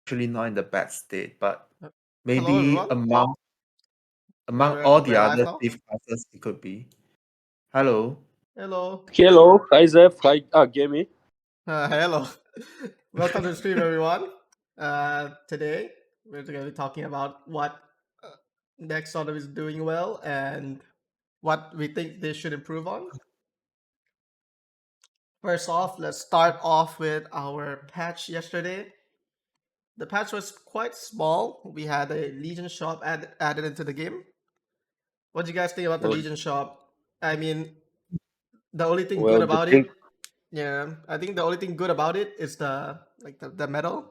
actually not in the bad state, but Hello, maybe everyone. among We're all the live other now. thief classes, it could be. Hello. Hello. Hello, hi Zef, hi Gємі. Hello. Welcome to the stream, everyone. Today, we're going to be talking about what Nexon is doing well and what we think they should improve on. First off, let's start off with our patch yesterday. The patch was quite small. We had a Legion shop added into the game. What do you guys think about the Well, Legion shop? I mean, the only thing well, good the about thing, it, yeah, I think the only thing good about it is the metal.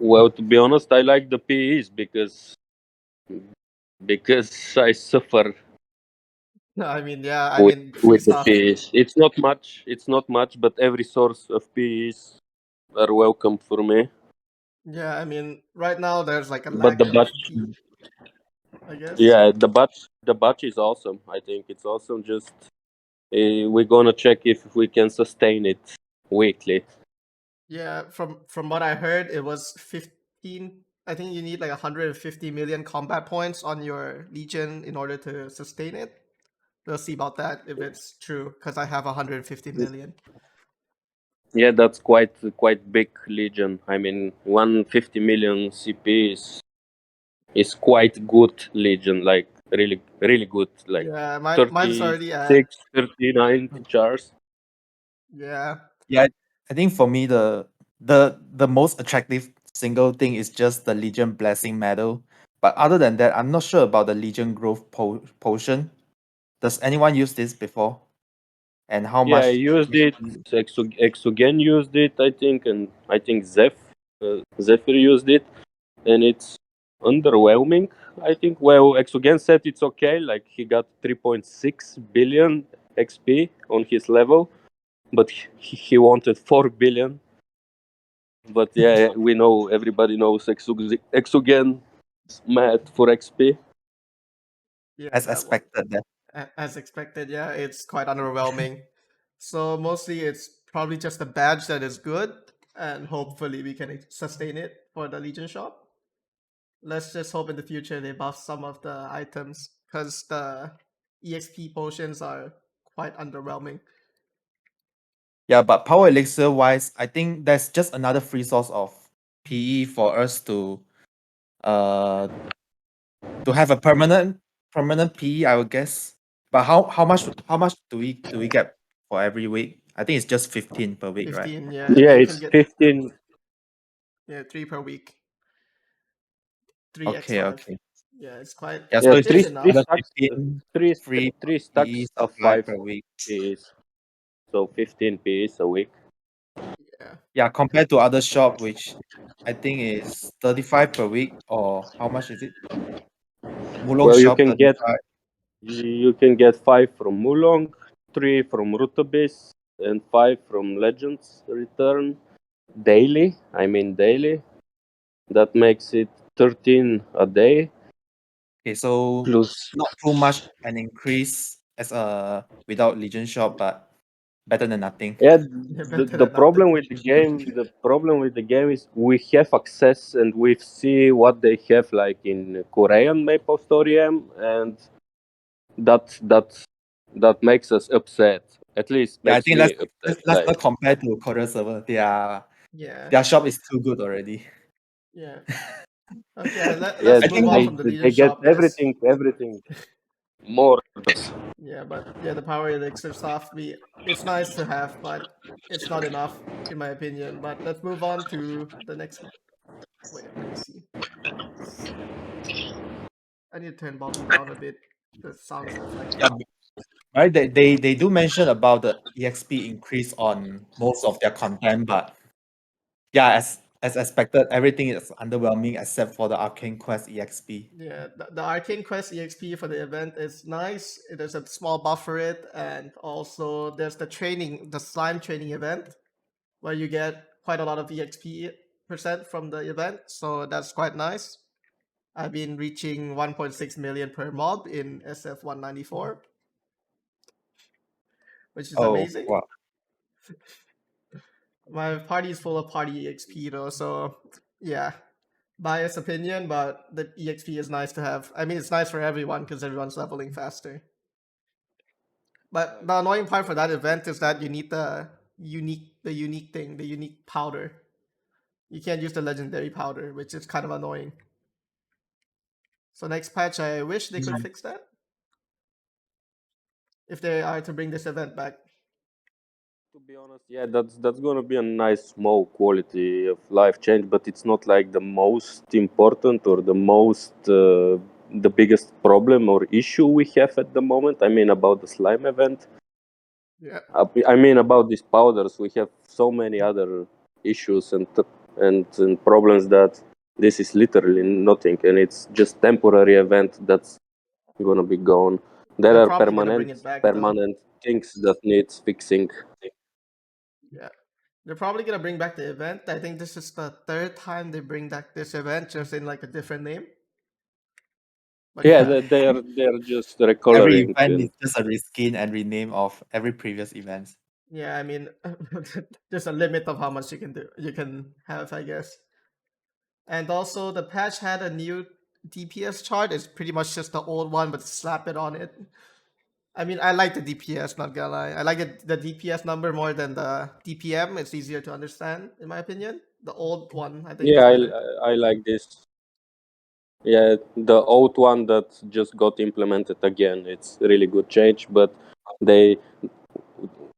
well, to be honest, I like the PEs because I suffer I mean, yeah, free with the stuff. PEs. It's not much, but every source of PEs are welcome for me. Yeah, I mean, right now there's like a But lack the of batch, I guess. yeah, the batch is awesome. I think it's awesome. Just we're gonna check if we can sustain it weekly. Yeah, from what I heard, it was 15. I think you need like 150 million combat points on your Legion in order to sustain it. We'll see about that if it's true, because I have 150 million. Yeah, that's quite big Legion. I mean, 150 million CP is quite good Legion, like really good, like Yeah, mine's already at 36, 39 chars. yeah. Yeah, I think for me the most attractive single thing is just the Legion Blessing medal. But other than that, I'm not sure about the Legion Growth potion. Does anyone use this before? And how Yeah, I much? used it. Exogen used it, I think, and I think Zephyr used it, and it's underwhelming. I think. Well, Exogen said it's okay. Like he got 3.6 billion XP on his level, but he wanted 4 billion. But yeah, we know, everybody knows Exogen is mad for XP. Yeah, As that one. expected. As expected, yeah, it's quite underwhelming. So mostly it's probably just a badge that is good, and hopefully we can sustain it for the Legion shop. Let's just hope in the future they buff some of the items, because the EXP potions are quite underwhelming. Yeah, but power elixir wise, I think that's just another free source of PE for us to have a permanent PE, I would guess. But how much do we get for every week? I think it's just 15 per week, right? 15, yeah. Yeah, You can it's get 15. 3 per week. 3 Okay, x5. okay. Yeah, it's quite. Yeah, Yeah, so it's It's just three enough. another stacks, 15 three free three PE stacks of supply 5 per week. Ps, so 15 Ps a week. Yeah. Yeah, compared to other shop, which I think is 35 per week, or how much is it? Mulong Well, shop 35. you can get 5 from Mulong, 3 from Rutabase, and 5 from Legends Return daily. I mean daily. That makes it 13 a day. Okay, so Plus, not too much an increase as a without Legion shop, but better than nothing. yeah, Yeah, the, better the than problem nothing. with the game is we have access and we see what they have, like in Korean Maplestory, and that makes us upset. At least Yeah, I makes think me upset. let's Like, not compare to Korea server. Yeah. Their shop is too good already. Yeah. Okay, yeah, let's I move think on that from the Legion they get shop, guys. everything more. Yeah, but yeah, the power elixir stuff, it's nice to have, but it's not enough in my opinion. But let's move on to the next. Wait, let me see. I need to turn volume down a bit. The sound is reflecting. yeah, right. They do mention about the EXP increase on most of their content, but yeah, as expected, everything is underwhelming except for the Arcane Quest EXP. Yeah, the Arcane Quest EXP for the event is nice. There's a small buff for it, and also there's the slime training event, where you get quite a lot of EXP percent from the event. So that's quite nice. I've been reaching 1.6 million per mob in SF194, which is Oh amazing. wow. My party is full of party EXP though, so yeah, biased opinion, but the EXP is nice to have. I mean, it's nice for everyone because everyone's leveling faster. But the annoying part for that event is that you need the unique thing, the unique powder. You can't use the legendary powder, which is kind of annoying. So next patch, I wish they could fix that. If they are to bring this event back. To be honest, yeah, that's gonna be a nice small quality of life change, but it's not like the most important or the biggest problem or issue we have at the moment. I mean, about the slime event. Yeah. I mean, about these powders, we have so many other issues and problems that this is literally nothing, and it's just temporary event that's gonna be gone. There They're are probably gonna bring it back, though. permanent things that needs fixing. Yeah. They're probably gonna bring back the event. I think this is the third time they bring back this event, just in like a different name. But Yeah, yeah, they're just Every recoloring. event And is just a reskin and rename of every previous event. yeah. I mean, there's a limit of how much you can do. You can have, I guess. And also, the patch had a new DPS chart. It's pretty much just the old one, but slap it on it. I mean, I like the DPS, not gonna lie. I like the DPS number more than the DPM. It's easier to understand, in my opinion. The old one, I think, is yeah, better. I like this. Yeah, the old one that just got implemented again. It's really good change, but they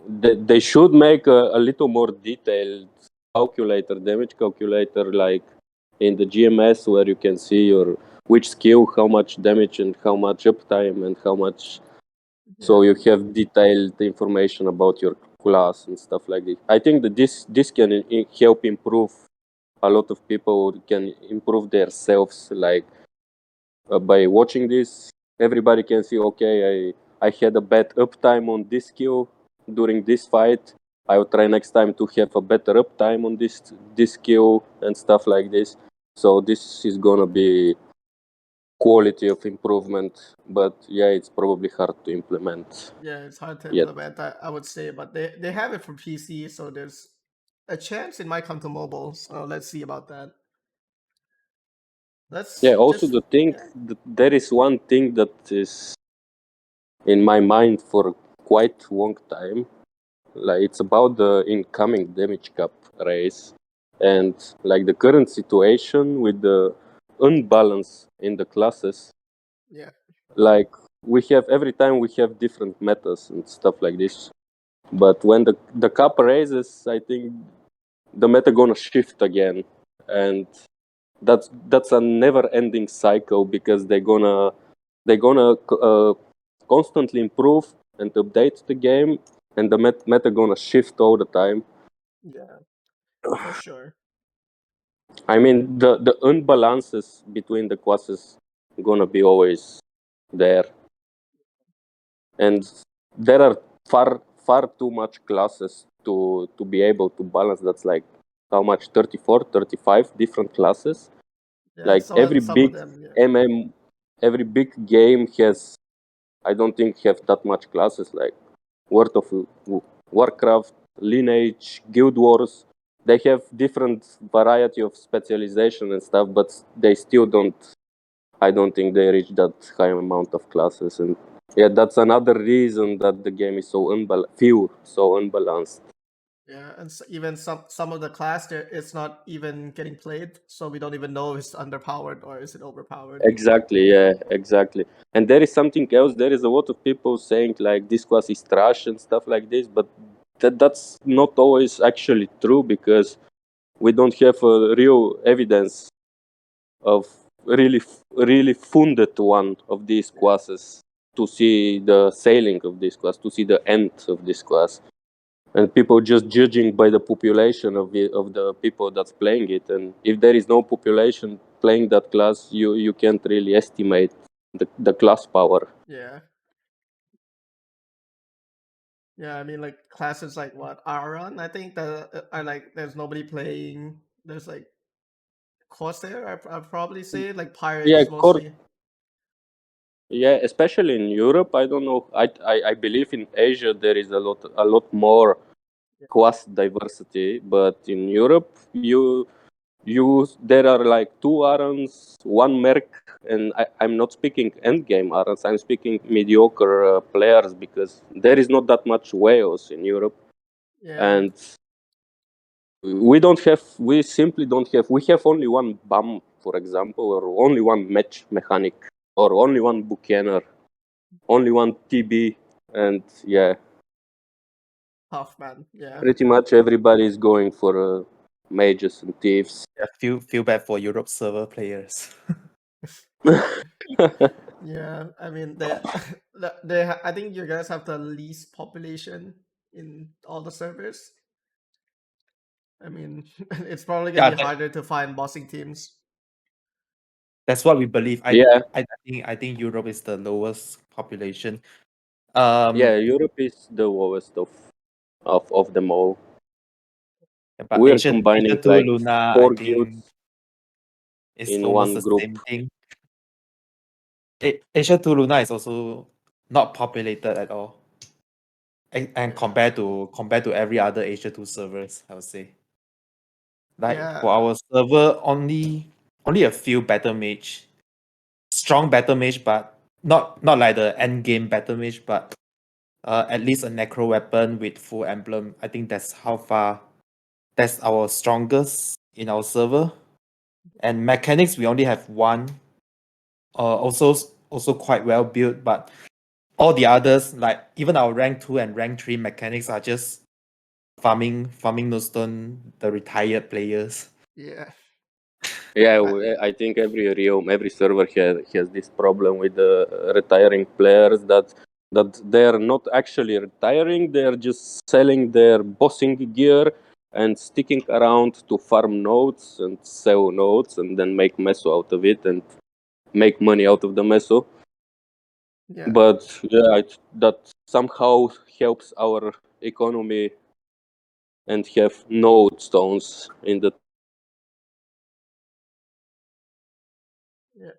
they should make a little more detailed calculator, damage calculator, like in the GMS, where you can see your which skill, how much damage and how much uptime and how much. So you have detailed information about your class and stuff like this. I think that this can help improve a lot of people can improve themselves, like by watching this everybody can see, okay, I had a bad uptime on this skill during this fight. I will try next time to have a better uptime on this skill and stuff like this. So this is gonna be quality of improvement, but yeah, it's probably hard to implement. Yeah, it's hard to Yet. implement, I would say, but they have it for PC, so there's a chance it might come to mobile. So let's see about that. Let's Yeah, also just the thing that there is one thing that is in my mind for quite long time. Like it's about the incoming damage cap race, and like the current situation with the unbalance in the classes. yeah. Like we have every time we have different metas and stuff like this. But when the cap raises, I think the meta gonna shift again, and that's a never-ending cycle because they're gonna constantly improve and update the game, and the meta gonna shift all the time. Yeah, for sure. I mean, the unbalances between the classes gonna be always there, and there are far too much classes to be able to balance. That's like how much 34, 35 different classes. Yeah, Like some of them. Yeah. every big game has. I don't think have that much classes like World of Warcraft, Lineage, Guild Wars. They have different variety of specialization and stuff, but they still don't. I don't think they reach that high amount of classes, and yeah, that's another reason that the game is so unbalanced. Yeah, and even some of the class there, it's not even getting played, so we don't even know if it's underpowered or is it overpowered. Exactly, yeah, exactly. And there is something else. There is a lot of people saying like this class is trash and stuff like this, but that's not always actually true because we don't have real evidence of really funded one of these classes to see the sailing of this class, to see the end of this class. And people just judging by the population of the people that's playing it. And if there is no population playing that class, you can't really estimate the class power. Yeah. Yeah, I mean, like classes like what Aaron, I think that are like there's nobody playing. There's like Corsair, I'd probably say like Yeah, pirates mostly. yeah, especially in Europe. I don't know. I believe in Asia there is a lot more class diversity, but in Europe, there are like 2 Arons, 1 Merc, and I'm not speaking end game Arons. I'm speaking mediocre players because there is not that much whales in Europe, and we simply don't have. We have only 1 BAM, for example, or only 1 match mechanic, or only 1 Buchaner, only 1 TB, and yeah. Tough, man. Yeah. Pretty much everybody is going for mages and thieves. Yeah, feel bad for Europe server players. Yeah, I mean, I think you guys have the least population in all the servers. I mean, it's probably gonna Yeah, be harder to find bossing teams. That's what we believe. Yeah. I think Europe is the lowest population. Yeah, Europe is the lowest of them all. But We're Asia combining 2 like Luna, 4 I think, guilds is in almost one the group. same thing. Asia 2 Luna is also not populated at all. And compared to every other Asia 2 servers, I would say. Like for our server, only a few battle mage, strong battle mage, but not like the end game battle mage, but at least a necro weapon with full emblem. I think that's our strongest in our server. And mechanics, we only have 1. Also quite well built, but all the others, like even our rank 2 and rank 3 mechanics, are just farming Nostone, the retired players. Yeah. Yeah, I think every realm, every server has this problem with the retiring players that they're not actually retiring, they're just selling their bossing gear and sticking around to farm nodes and sell nodes and then make meso out of it and make money out of the meso. Yeah. But yeah, that somehow helps our economy and have node stones in the. Yeah.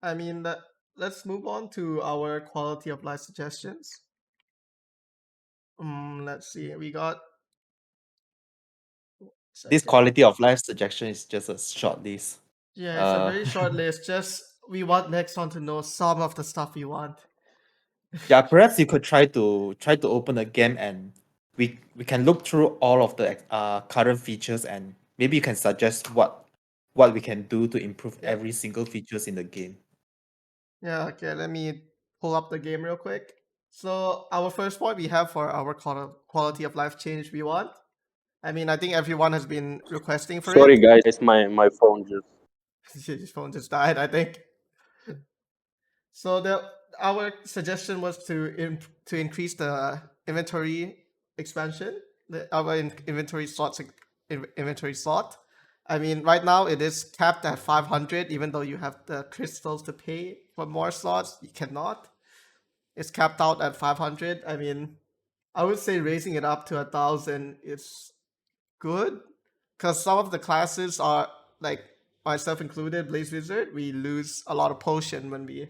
I mean, let's move on to our quality of life suggestions. Let's see. We got This quality of life suggestion is just a short list. Yeah, it's a very short list. Just we want Nexon to know some of the stuff we want. Yeah, perhaps you could try to open a game and we can look through all of the current features and maybe you can suggest what we can do to improve every single features in the game. Yeah, okay, let me pull up the game real quick. So our first point we have for our quality of life change we want. I mean, I think everyone has been requesting for Sorry it. guys, my phone just. His phone just died, I think. So our suggestion was to increase the inventory expansion, our inventory slot. I mean, right now it is capped at 500, even though you have the crystals to pay for more slots, you cannot. It's capped out at 500. I mean, I would say raising it up to 1,000 is good, because some of the classes are, like myself included, Blaze Wizard, we lose a lot of potion when we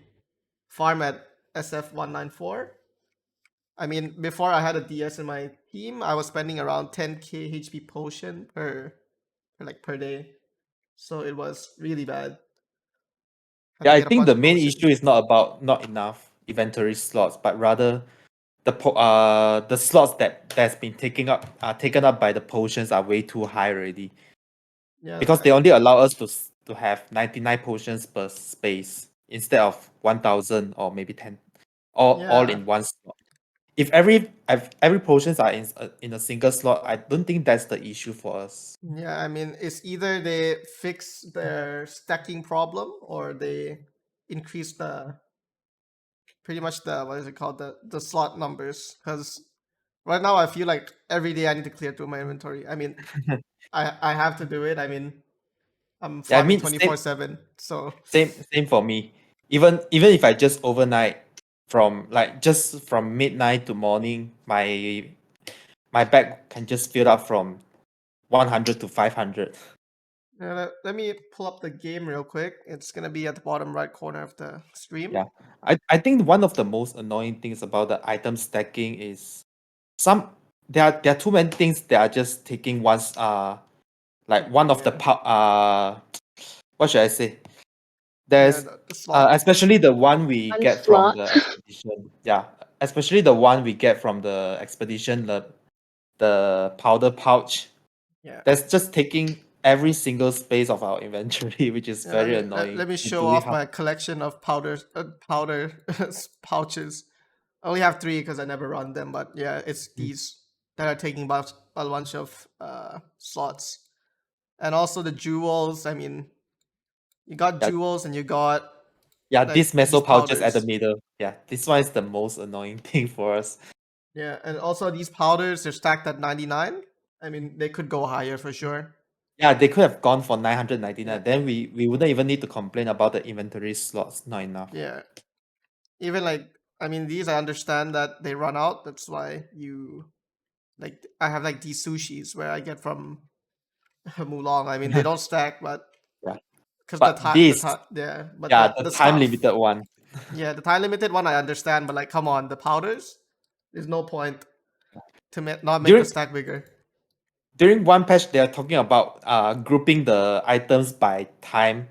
farm at SF194. I mean, before I had a DS in my team, I was spending around 10k HP potion per day. So it was really bad. Yeah, I think the main issue is not about not enough inventory slots, but rather the slots that's been taken up by the potions are way too high already. Yeah, because they only allow us to have 99 potions per space instead of 1,000 or maybe 10, all in one slot. If every potions are in a single slot, I don't think that's the issue for us. Yeah, I mean, it's either they fix their stacking problem or they increase pretty much what is it called, the slot numbers. Because right now I feel like every day I need to clear through my inventory. I mean, I have to do it. I mean, I'm farming 24/7. So same for me. Even if I just overnight from midnight to morning, my bag can just fill up from 100 to 500. Let me pull up the game real quick. It's gonna be at the bottom right corner of the stream. Yeah, I think one of the most annoying things about the item stacking is some there are too many things that are just taking once like one of the what should I say? There's the slot. especially the one we One get from slot. the expedition. Yeah, especially the one we get from the expedition, the powder pouch. Yeah. That's just taking every single space of our inventory, which is Yeah, very let me, annoying. let me and show really off hard. my collection of powder pouches. I only have 3 because I never run them, but yeah, it's these that are taking about a bunch of slots. And also the jewels. I mean, you got Yeah. jewels and you got Yeah, like, these meso these pouches at the powders. middle. Yeah, this one is the most annoying thing for us. Yeah, and also these powders, they're stacked at 99. I mean, they could go higher for sure. Yeah, they could have gone for 999. Yeah. Then we wouldn't even need to complain about the inventory slots not enough. Yeah. Even like, I mean, these I understand that they run out. That's why like I have like these sushis where I get from Mulong. I mean, they don't stack, but Yeah. because But this, yeah, but yeah, the the stuff, time limited one. yeah, the time limited one I understand, but like, come on, the powders, there's no point to not make the stack bigger. During one patch, they are talking about grouping the items by time.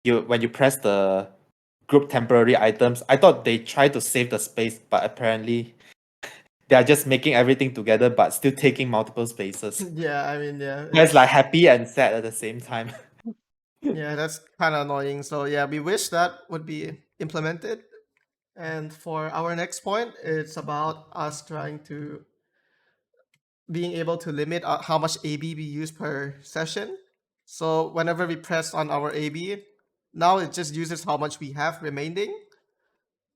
When you press the group temporary items, I thought they tried to save the space, but apparently they are just making everything together, but still taking multiple spaces. Yeah, I mean, yeah, It's like happy and sad at the same time. yeah, that's kind of annoying. So yeah, we wish that would be implemented. And for our next point, it's about us trying to being able to limit how much AB we use per session. So whenever we press on our AB, now it just uses how much we have remaining.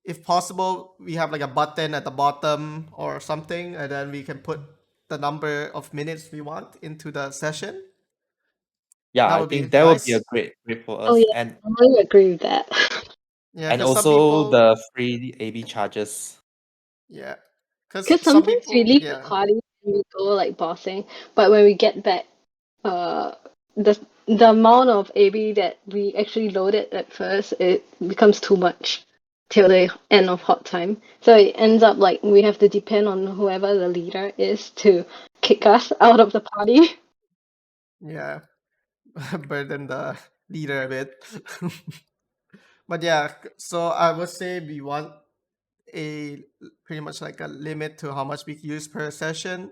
If possible, we have like a button at the bottom or something, and then we can put the number of minutes we want into the session. Yeah, That I would be think that would be a nice. great for us. Oh yeah, And I really agree with that. Yeah, and 'cause some also people, the free AB charges. yeah, Because some sometimes we people, leave yeah, the party and we go like bossing, but when we get back, the amount of AB that we actually loaded at first, it becomes too much till the end of hot time. So it ends up like we have to depend on whoever the leader is to kick us out of the party. yeah, burden the leader a bit. But yeah, so I would say we want a pretty much like a limit to how much we use per session.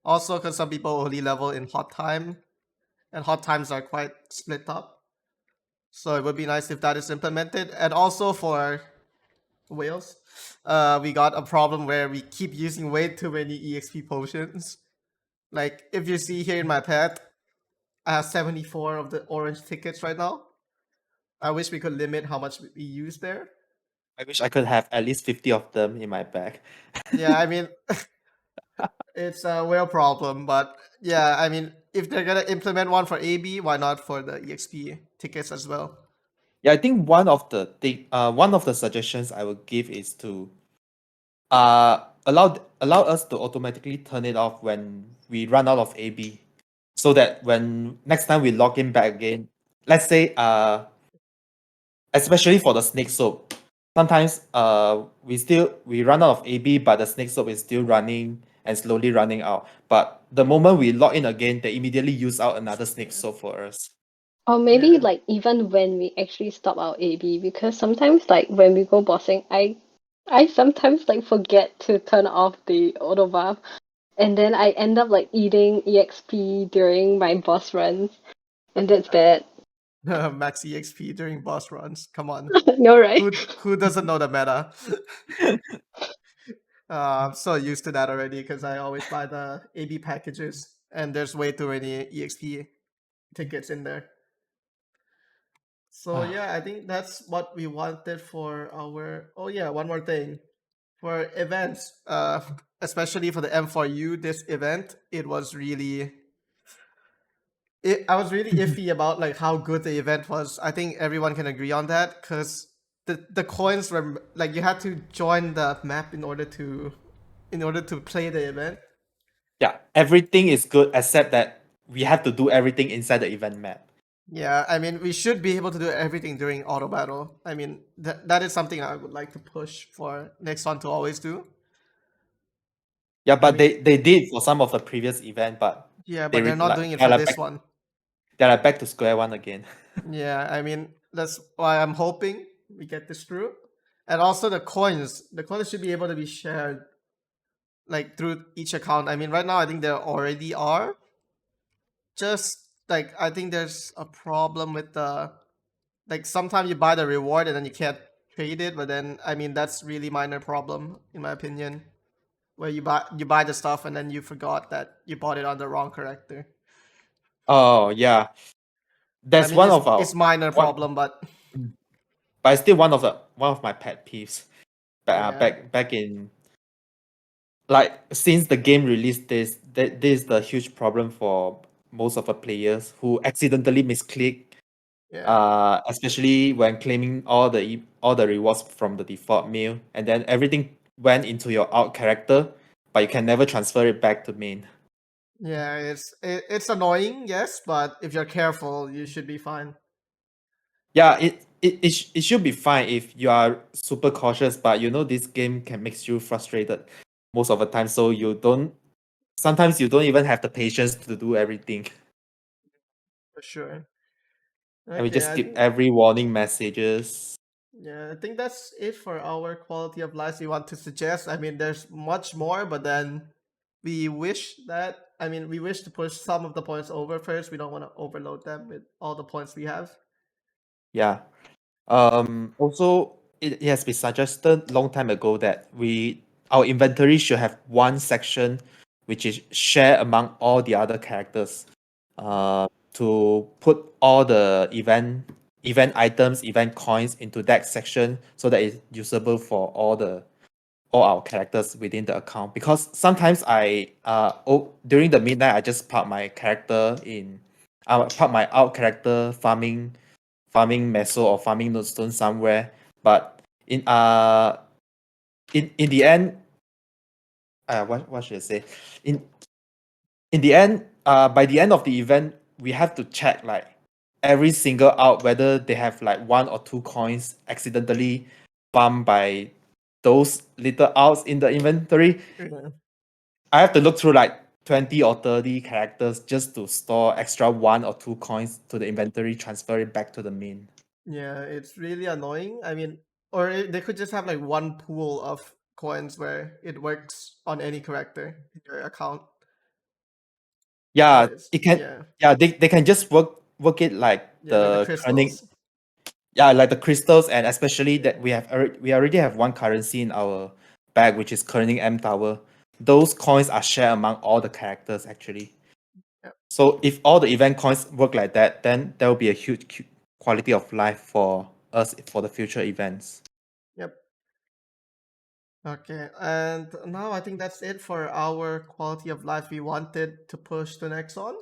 Also, because some people only level in hot time, and hot times are quite split up. So it would be nice if that is implemented. And also for whales, we got a problem where we keep using way too many EXP potions. Like if you see here in my pet, I have 74 of the orange tickets right now. I wish we could limit how much we use there. I wish I could have at least 50 of them in my bag. Yeah, I mean, it's a real problem, but yeah, I mean, if they're gonna implement one for AB, why not for the EXP tickets as well? Yeah, I think one of the suggestions I would give is to allow us to automatically turn it off when we run out of AB, so that when next time we log in back again, let's say especially for the snake soap, sometimes we run out of AB, but the snake soap is still running and slowly running out. But the moment we log in again, they immediately use out another snake soap for us. Or maybe Yeah. like even when we actually stop our AB, because sometimes like when we go bossing, I sometimes like forget to turn off the auto buff, and then I end up like eating EXP during my boss runs, and that's bad. Max EXP during boss runs. Come on. You're right. Who doesn't know the meta? I'm so used to that already because I always buy the AB packages, and there's way too many EXP tickets in there. So yeah, I think that's what we wanted for our. Oh yeah, one more thing for events. Especially for the M4U, this event, it was really. I was really iffy about like how good the event was. I think everyone can agree on that because the coins were like you had to join the map in order to play the event. Yeah, everything is good except that we have to do everything inside the event map. Yeah, I mean we should be able to do everything during auto battle. I mean that is something I would like to push for Nexon to always do. Yeah, but mean- they did for some of the previous event, but Yeah, they but they're not like- doing it they're for like this back- one. They're like back to square one again. Yeah, I mean that's why I'm hoping we get this through. And also the coins should be able to be shared like through each account. I mean, right now I think there already are. Just like I think there's a problem with the like sometimes you buy the reward and then you can't trade it, but then I mean that's really minor problem in my opinion. Where you buy the stuff and then you forgot that you bought it on the wrong character. Oh yeah, that's I mean, one of our it's minor one- problem, but but it's still one of my pet peeves. Yeah. Back in like since the game released, this is the huge problem for most of the players who accidentally misclick, yeah, especially when claiming all the rewards from the default meal, and then everything went into your out character, but you can never transfer it back to main. yeah, it's annoying, yes, but if you're careful, you should be fine. Yeah, it should be fine if you are super cautious, but you know this game can make you frustrated most of the time, so sometimes you don't even have the patience to do everything. For sure. And we just I skip think- every warning messages. Yeah, I think that's it for our quality of life we want to suggest. I mean, there's much more, but then we wish to push some of the points over first. We don't want to overload them with all the points we have. Yeah. Also, it has been suggested long time ago that our inventory should have one section which is shared among all the other characters. To put all the event items, event coins into that section so that it's usable for all our characters within the account. Because sometimes during the midnight I just park my character in park my out character farming meso or farming nodestone somewhere. But in the end, what should I say? In the end, by the end of the event, we have to check like every single out whether they have like one or two coins accidentally bumped by those little outs in the inventory. Yeah. I have to look through like 20 or 30 characters just to store extra one or two coins to the inventory, transfer it back to the main. Yeah, it's really annoying. I mean, they could just have like one pool of coins where it works on any character in your account. Yeah, Yes, it can. yeah. Yeah, they can just work it like Yeah, like the the current. crystals. Yeah, like the crystals, and especially that we already have one currency in our bag, which is Kerning M Tower. Those coins are shared among all the characters actually. Yeah. So if all the event coins work like that, then there will be a huge quality of life for us for the future events. Yep. Okay, and now I think that's it for our quality of life we wanted to push to Nexon.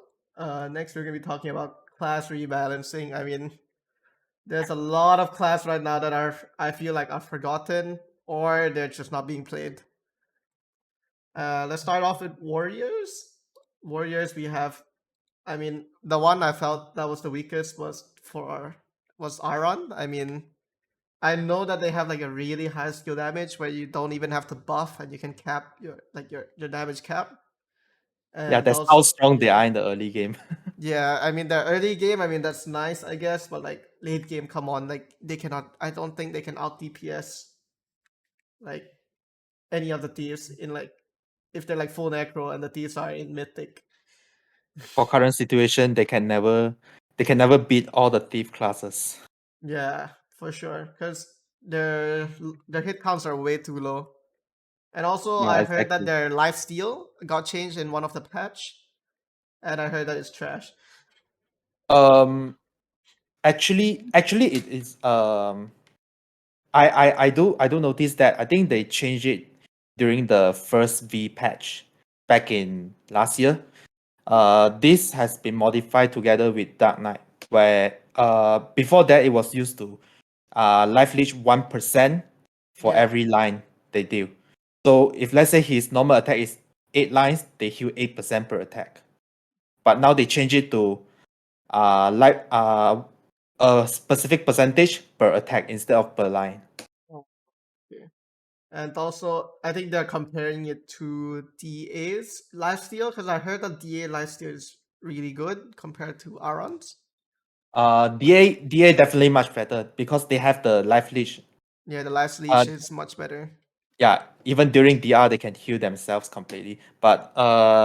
Next, we're gonna be talking about class rebalancing. I mean, there's a lot of class right now that I feel like are forgotten or they're just not being played. Let's start off with warriors. Warriors, we have. I mean, the one I felt that was the weakest was Aron. I mean, I know that they have like a really high skill damage where you don't even have to buff and you can cap your damage cap. Yeah, And that's also- how strong they are in the early game. Yeah, I mean the early game, I mean that's nice, I guess, but like late game, come on, like they cannot. I don't think they can out DPS like any of the thieves in like if they're like full necro and the thieves are in mythic. For current situation, they can never beat all the thief classes. Yeah, for sure, because their hit counts are way too low. And also, Yeah, I heard that exactly. their lifesteal got changed in one of the patch, and I heard that it's trash. Actually, it is. I do notice that. I think they changed it during the first V patch back in last year. This has been modified together with Dark Knight, where before that it was used to life leech 1% for Yeah. every line they deal. So if let's say his normal attack is 8 lines, they heal 8% per attack. But now they change it to a specific percentage per attack instead of per line. And also, I think they're comparing it to DA's lifesteal because I heard that DA lifesteal is really good compared to Aron's. DA definitely much better because they have the life leash. Yeah, the life leash is much better. Yeah, even during DR they can heal themselves completely. But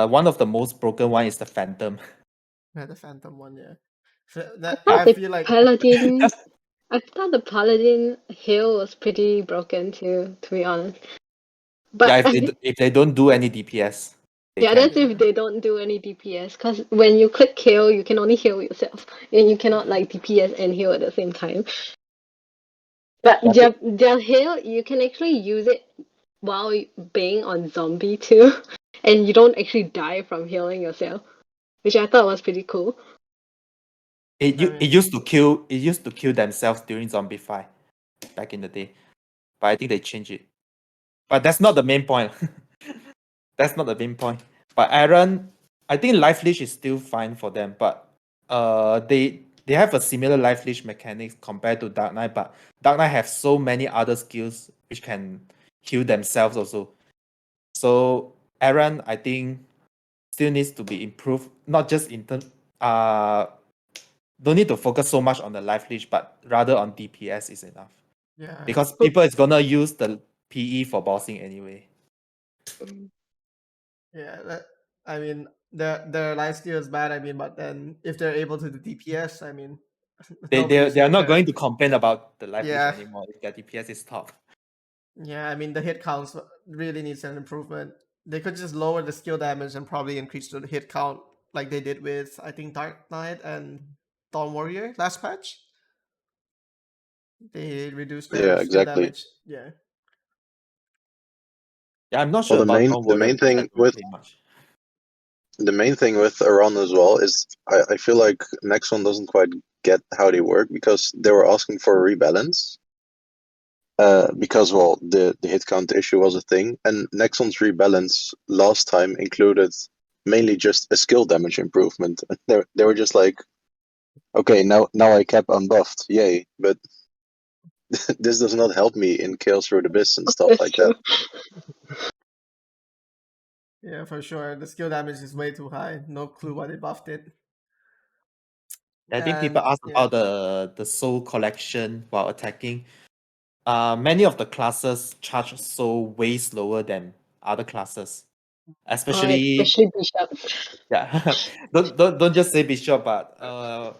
one of the most broken one is the Phantom. Yeah, the Phantom one, yeah. So that, thought I the feel like Paladin. I thought the Paladin heal was pretty broken too, to be honest. But Yeah, if they don't do any DPS. they yeah, can. that's if they don't do any DPS. Because when you click heal, you can only heal yourself, and you cannot like DPS and heal at the same time. But Yeah, their heal, you can actually use it while being on zombie too, and you don't actually die from healing yourself, which I thought was pretty cool. It used to kill themselves during zombie fight back in the day. But I think they changed it. But that's not the main point. That's not the main point. But Aaron, I think life leash is still fine for them, but they have a similar life leash mechanics compared to Dark Knight, but Dark Knight have so many other skills which can heal themselves also. So Aaron, I think, still needs to be improved, not just in terms don't need to focus so much on the life leash, but rather on DPS is enough. yeah, Because people is gonna use the PE for bossing anyway. yeah. I mean, their lifesteal is bad. I mean, but then if they're able to do DPS, I mean, nobody's They are gonna not care. going to complain about the life Yeah. leash anymore if their DPS is top. Yeah, I mean the hit counts really needs an improvement. They could just lower the skill damage and probably increase the hit count like they did with I think Dark Knight and Dawn Warrior last patch. They reduced their Yeah, skill exactly. damage. Yeah. Yeah, I'm not sure Well, about Dawn the Warrior main because I thing don't with play much. Aron as well is I feel like Nexon doesn't quite get how they work because they were asking for a rebalance. Because well, the hit count issue was a thing, and Nexon's rebalance last time included mainly just a skill damage improvement. They were just like, okay, now I cap unbuffed, yay! But this does not help me in kills through the abyss and stuff That's like true. that. Yeah, for sure. The skill damage is way too high. No clue why they buffed it. I think people And, ask about the soul collection while attacking. Many of the classes charge soul way slower than other classes. Especially Bishop. yeah. don't just say bishop, but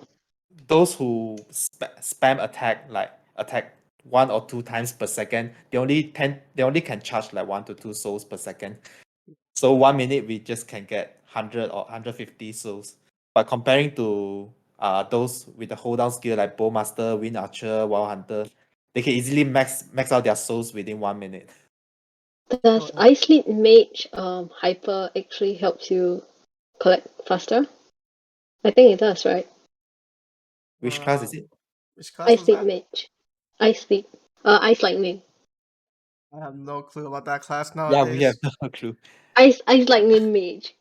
those who spam attack 1 or 2 times per second, they only can charge like 1 to 2 souls per second. So 1 minute we just can get 100 or 150 souls. But comparing to those with the hold down skill like Bowmaster, Wind Archer, Wild Hunter, they can easily max out their souls within 1 minute. Does Ice Lead Mage hyper actually helps you collect faster? I think it does, right? Which class is it? Which class Ice was Lead that? Mage. Ice Lead. Ice Lightning. I have no clue about that class Yeah, nowadays. we have no clue. Ice Lightning Mage.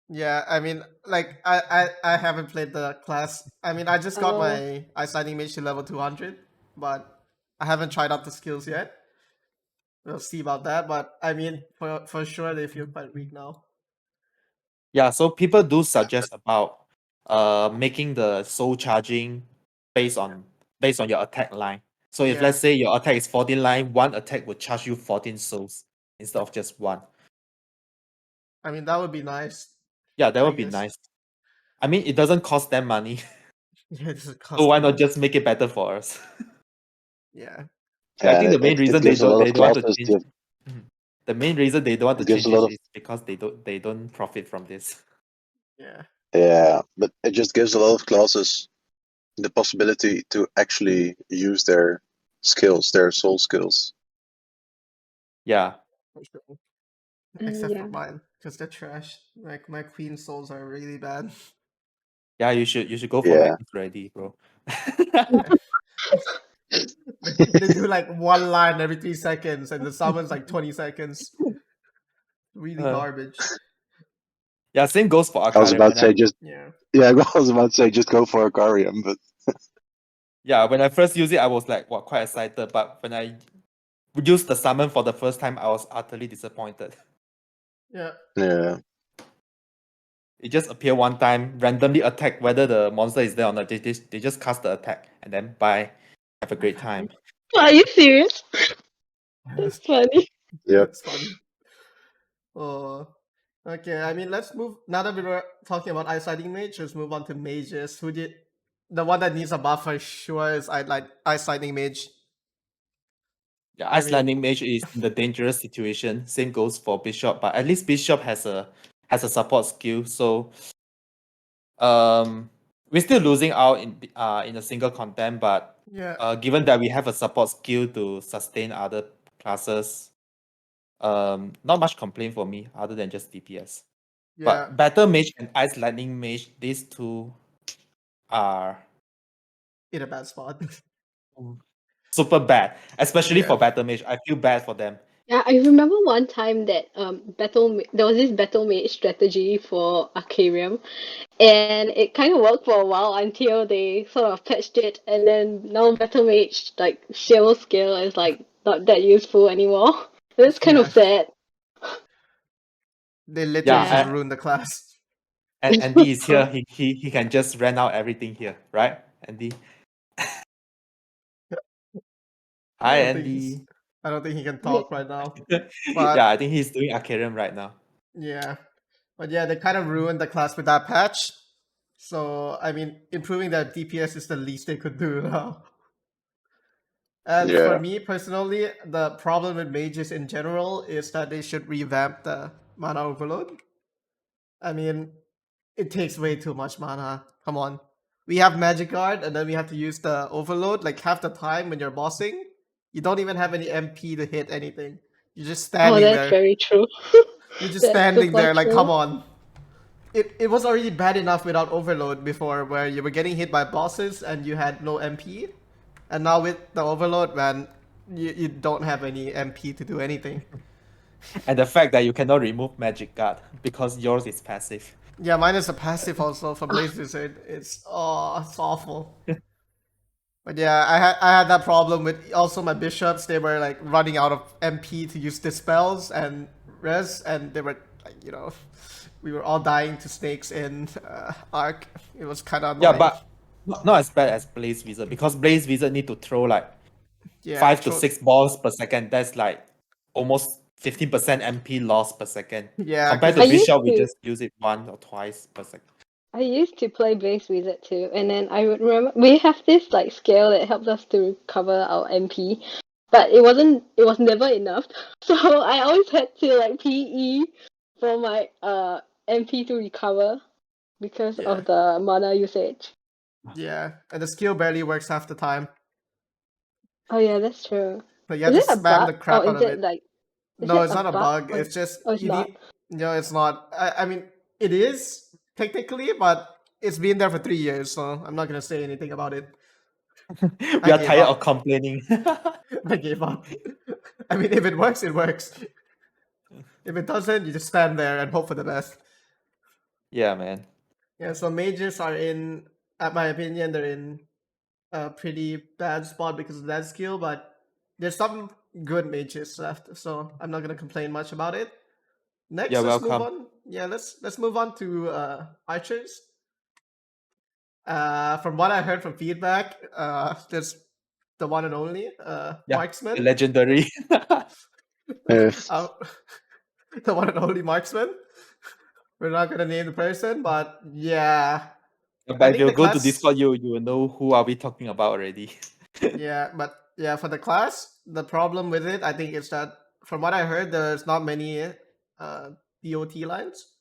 Yeah, I mean, like I haven't played the class. I mean, I just got Oh. my Ice Lightning Mage to level 200, but I haven't tried out the skills yet. We'll see about that, but I mean, for sure they feel quite weak now. Yeah, so people do suggest about making the soul charging based on your attack line. So if Yeah. let's say your attack is 14 line, one attack would charge you 14 souls instead of just one. I mean, that would be nice. Yeah, that I would be guess. nice. I mean, it doesn't cost them money. Yeah, it doesn't cost So why them not money. just make it better for us? Yeah. I think the main it reason gives a lot of they don't want to classes change. The main reason they don't want to It gives change a lot it of- is because they don't profit from this. Yeah. Yeah, but it just gives a lot of classes the possibility to actually use their skills, their soul skills. Yeah. For sure. Except yeah. for mine, because they're trash. Like my queen souls are really bad. Yeah, you should go for Yeah. Magnus ready, bro. They do like one line every 3 seconds, and the summon's like 20 seconds. Really garbage. Yeah, same goes for Arcarium. I was about to say Yeah. I was about to say just go for Arcarium, but Yeah, when I first used it, I was like, quite excited. But when used the summon for the first time, I was utterly disappointed. Yeah. Yeah. It just appear one time, randomly attack whether the monster is there or not. They just cast the attack and then bye. Have a great time. Are you serious? That's funny. Yep. That's funny. Oh, okay. I mean, let's move. Now that we were talking about Ice Lightning Mage, let's move on to mages. The one that needs a buff for sure is Ice Lightning Mage. Yeah, I Ice mean- Lightning Mage is in the dangerous situation. Same goes for Bishop, but at least Bishop has a support skill. So we're still losing out in a single content, but Yeah. given that we have a support skill to sustain other classes, not much complaint for me other than just DPS. Yeah. But Battle Mage and Ice Lightning Mage, these two are In a bad spot. super bad, especially Yeah. for Battle Mage. I feel bad for them. Yeah, I remember one time that there was this battle mage strategy for Arcarium, and it kind of worked for a while until they sort of patched it, and then now battle mage like shell skill is like not that useful anymore. It's kind of Yeah. sad. They literally Yeah, just ruined the class. And Andy is here. He can just rent out everything here, right, Andy? Hi, don't think he's- Andy. I don't think he can talk right now. Yeah, I think he's doing Arcarium right now. Yeah. But yeah, they kind of ruined the class with that patch. So, I mean, improving their DPS is the least they could do now. And Yeah. for me personally, the problem with mages in general is that they should revamp the mana overload. I mean, it takes way too much mana. Come on. We have Magic Guard, and then we have to use the overload like half the time when you're bossing. You don't even have any MP to hit anything. You're just Oh, standing that's there. very true. You're just That's standing super there like, true. come on. It was already bad enough without overload before, where you were getting hit by bosses and you had no MP. And now with the overload, man, you don't have any MP to do anything. And the fact that you cannot remove Magic Guard because yours is passive. Yeah, mine is a passive also for Blaze Wizard. It's awful. But yeah, I had that problem with also my bishops. They were like running out of MP to use dispels and res, and they were like, we were all dying to snakes in Arc. It was kind of annoying. Yeah, but not as bad as Blaze Wizard because Blaze Wizard need to throw like 5 to 6 balls per second. That's like almost 15% MP loss per second. Yeah, Compared to 'cause I used Bishop, we to- just use it 1 or twice per second. I used to play Blaze Wizard too, and then I would remember we have this like skill that helps us to recover our MP, but it was never enough. So I always had to like PE for my MP to recover because Yeah. of the mana usage. yeah, and the skill barely works half the time. Oh yeah, that's true. But you have Is to it a spam bug? the crap Or out is of it it. like is No, it it's not a bug. or- It's just oh, it's you not. need. No, it's not. I mean, it is technically, but it's been there for 3 years, so I'm not gonna say anything about it. We are gave tired up. of complaining. I gave up. I mean, if it works, it works. If it doesn't, you just stand there and hope for the best. Yeah, man. Yeah, so mages are in, at my opinion, they're in a pretty bad spot because of that skill, but there's some good mages left, so I'm not gonna complain much about it. Next, You're let's move welcome. on. Yeah, let's move on to archers. From what I heard from feedback, there's the one and only Yeah, marksman. legendary. Yes. The one and only marksman. We're not gonna name the person, but yeah, But I if think you the go to class- Discord, you will know who are we talking about already. yeah, but yeah, for the class, the problem with it, I think, is that from what I heard, there's not many DOT lines.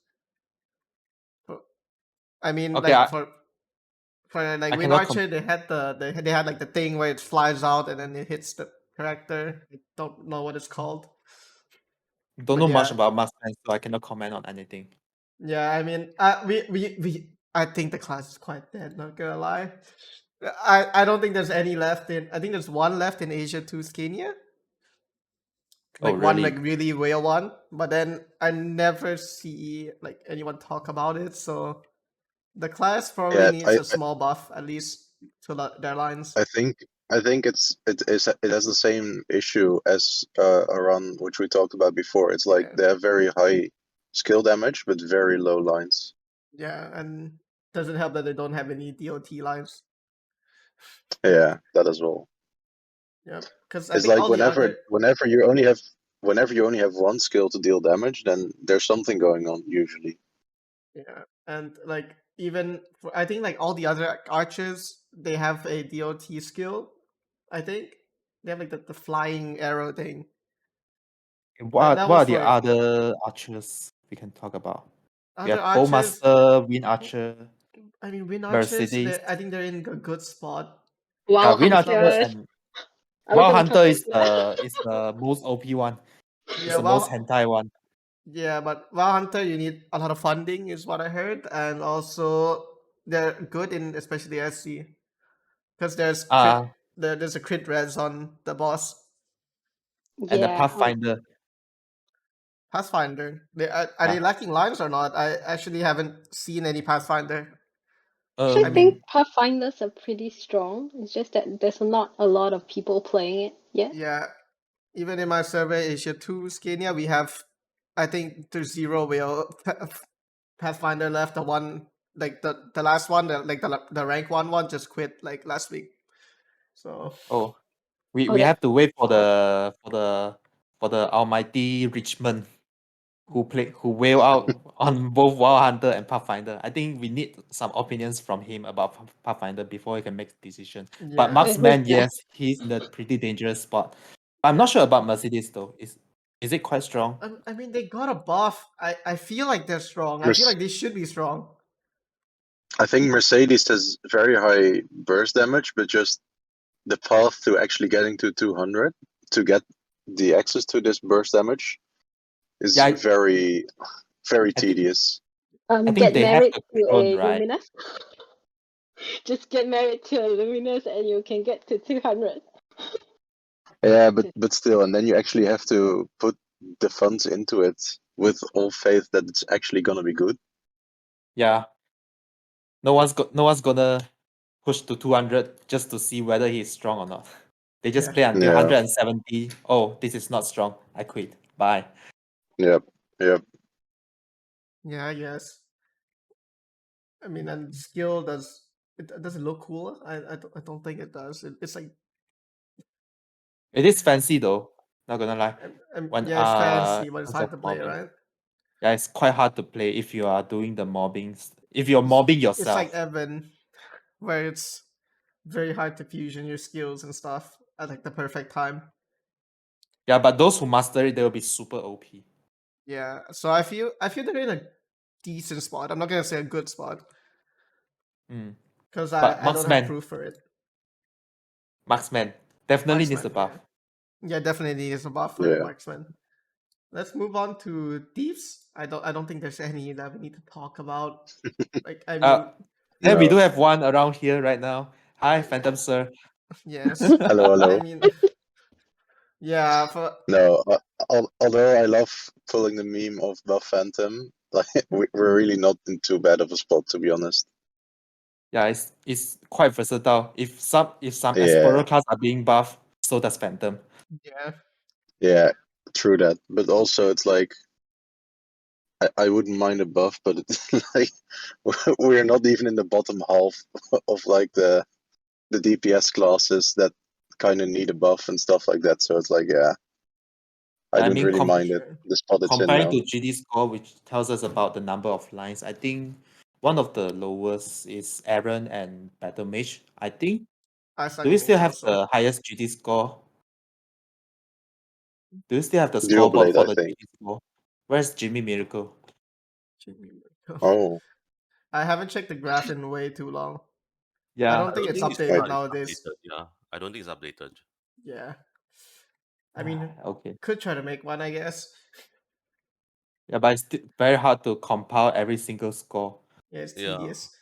I mean, Okay, like for like I Win cannot Archer, they had like the thing where it flies out and then it hits the character. I don't know what it's called. Don't But know much yeah. about marksman, so I cannot comment on anything. Yeah, I mean, I think the class is quite dead. Not gonna lie, I don't think there's any left in. I think there's one left in Asia 2 Scania. Like Oh, one, really? like really real one, but then I never see like anyone talk about it. So the class probably Yeah, needs a small buff, at least to their lines. I think I think it has the same issue as a run which we talked about before. It's like Yeah. they have very high skill damage but very low lines. Yeah, and doesn't help that they don't have any DOT lines. Yeah, that as well. Yeah, because I It's think like all the other whenever you only have one skill to deal damage, then there's something going on usually. yeah, and like even I think like all the other archers they have a DOT skill. I think they have like the flying arrow thing. What that what was are the for other archers we can talk about? We other have archers. Bowmaster, Wind Archer, I mean, Wind Archers. Mercedes. I think they're in a good spot. Yeah, Wow, Wind It's not Archer much. Hunter. and Are we Wild gonna talk Hunter about is the most OP one. It's Yeah, the most well, hentai one. yeah, but WoW Hunter, you need a lot of funding, is what I heard, and also they're good in especially SC because Ah, there's a crit res on the boss. and the Yeah. Pathfinder. Pathfinder. Are they Yeah. lacking lines or not? I actually haven't seen any Pathfinder. Actually, I I mean, think Pathfinders are pretty strong. It's just that there's not a lot of people playing it yet. yeah, even in my survey Asia 2 Scania, we have, I think there's 0 whale Pathfinder left. The one, like the last one, the rank one just quit like last week. So Oh, we Oh, that have to wait for the almighty Richmond who whale out on both Wild Hunter and Pathfinder. I think we need some opinions from him about Pathfinder before he can make decision. But yeah. Marksman, Yeah. yes, he's in a pretty dangerous spot. But I'm not sure about Mercedes though. Is it quite strong? I mean, they got a buff. I feel like they're strong. I feel like they should be strong. I think Mercedes has very high burst damage, but just the path to actually getting to 200 to get the access to this burst damage is Yeah, very I think tedious. think Get they have married the to clone, a right? Luminous. Just get married to a Luminous and you can get to 200. Yeah, but still, and then you actually have to put the funds into it with all faith that it's actually gonna be good. Yeah. No one's gonna push to 200 just to see whether he's strong or not. They just Yeah. play until Yeah. 170. Oh, this is not strong. I quit. Bye. Yep. Yeah, I guess. I mean, and skill does it look cool? I don't think it does. It's like It is fancy though. Not gonna lie. When yeah, it's fancy, but in it's terms hard of to play, mobbing. right? Yeah, it's quite hard to play if you are doing the mobbing. If you're mobbing It's yourself. like Evan, where it's very hard to fusion your skills and stuff at like the perfect time. Yeah, but those who master it, they will be super OP. Yeah, so I feel they're in a decent spot. I'm not gonna say a good spot Mm. because But I don't have Marksman, proof for it. Marksman definitely needs a Marksman, buff. yeah, definitely is a buff for Yeah. Marksman. Let's move on to Thieves. I don't think there's any that we need to talk about. Like I mean, Then we No. do have one around here right now. Hi, Phantom Sir. yes. Hello. I mean, yeah. For No, although I love pulling the meme of Buff Phantom, like we're really not in too bad of a spot, to be honest. Yeah, it's quite versatile. If some Yeah. Explorer class are being buffed, so does Phantom. yeah, Yeah, true that. But also, it's like I wouldn't mind a buff, but it's like we're not even in the bottom half of like the DPS classes that kind of need a buff and stuff like that. So it's like, yeah, I I don't mean, really mind it. sure. The spot it's in comparing now. to GD score, which tells us about the number of lines, I think one of the lowest is Aaron and Battle Mage. I think. I suck Do we at still Mage have also. the highest GD score? Do we still have the Dual scoreboard Blade, for I the think. GD score? Where's Jimmy Miracle? Oh, I haven't checked the graph in way too long. Yeah. I don't think it's updated nowadays. Updated, yeah. I don't think it's updated. Yeah. I mean, Okay. could try to make one, I guess. Yeah, but it's very hard to compile every single score. Yeah, it's Yeah. tedious.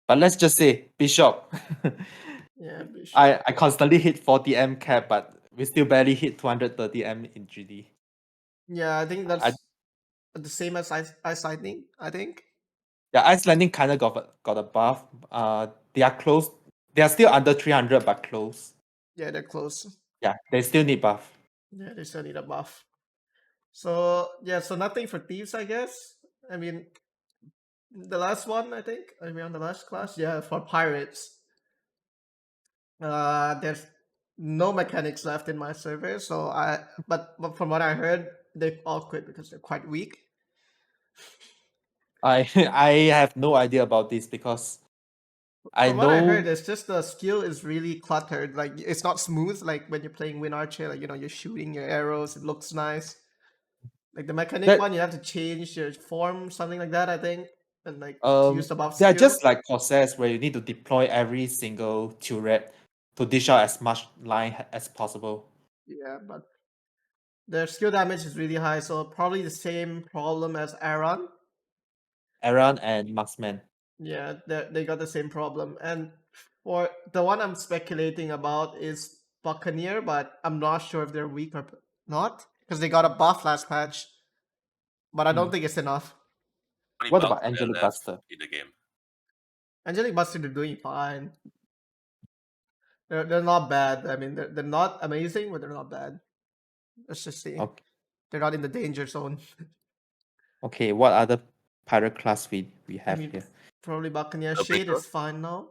But let's just say Bishop. Yeah, Bishop. I constantly hit 40M cap, but we still barely hit 230M in GD. Yeah, I think that's the same as I think. Yeah, Ice Landing kind of got a buff. They are close. They are still under 300, but close. Yeah, they're close. Yeah, they still need buff. Yeah, they still need a buff. So yeah, so nothing for thieves, I guess. I mean, the last one, I think. Are we on the last class? Yeah, for pirates. There's no mechanics left in my server, so but from what I heard, they've all quit because they're quite weak. I I have no idea about this because I From what I heard, know it's just the skill is really cluttered. Like it's not smooth. Like when you're playing Wind Archer, like you're shooting your arrows, it looks nice. Like the mechanic that one, you have to change your form, something like that, I think, and like to use the buff they're skill. just like Corsairs where you need to deploy every single turret to dish out as much line as possible. Yeah, but their skill damage is really high, so probably the same problem as Aaron. Aaron and Marksman. Yeah, they got the same problem. And for the one I'm speculating about is Buccaneer, but I'm not sure if they're weak or not because they got a buff last patch, but I don't think it's enough. How many What bugs about are there Angelic left Buster? in the game? Angelic Buster, they're doing fine. They're not bad. I mean, they're not amazing, but they're not bad. Let's just see. Okay. They're not in the danger zone. Okay, what other pirate class we I have mean, here? probably Buccaneer. The Shade Breaker? is fine now.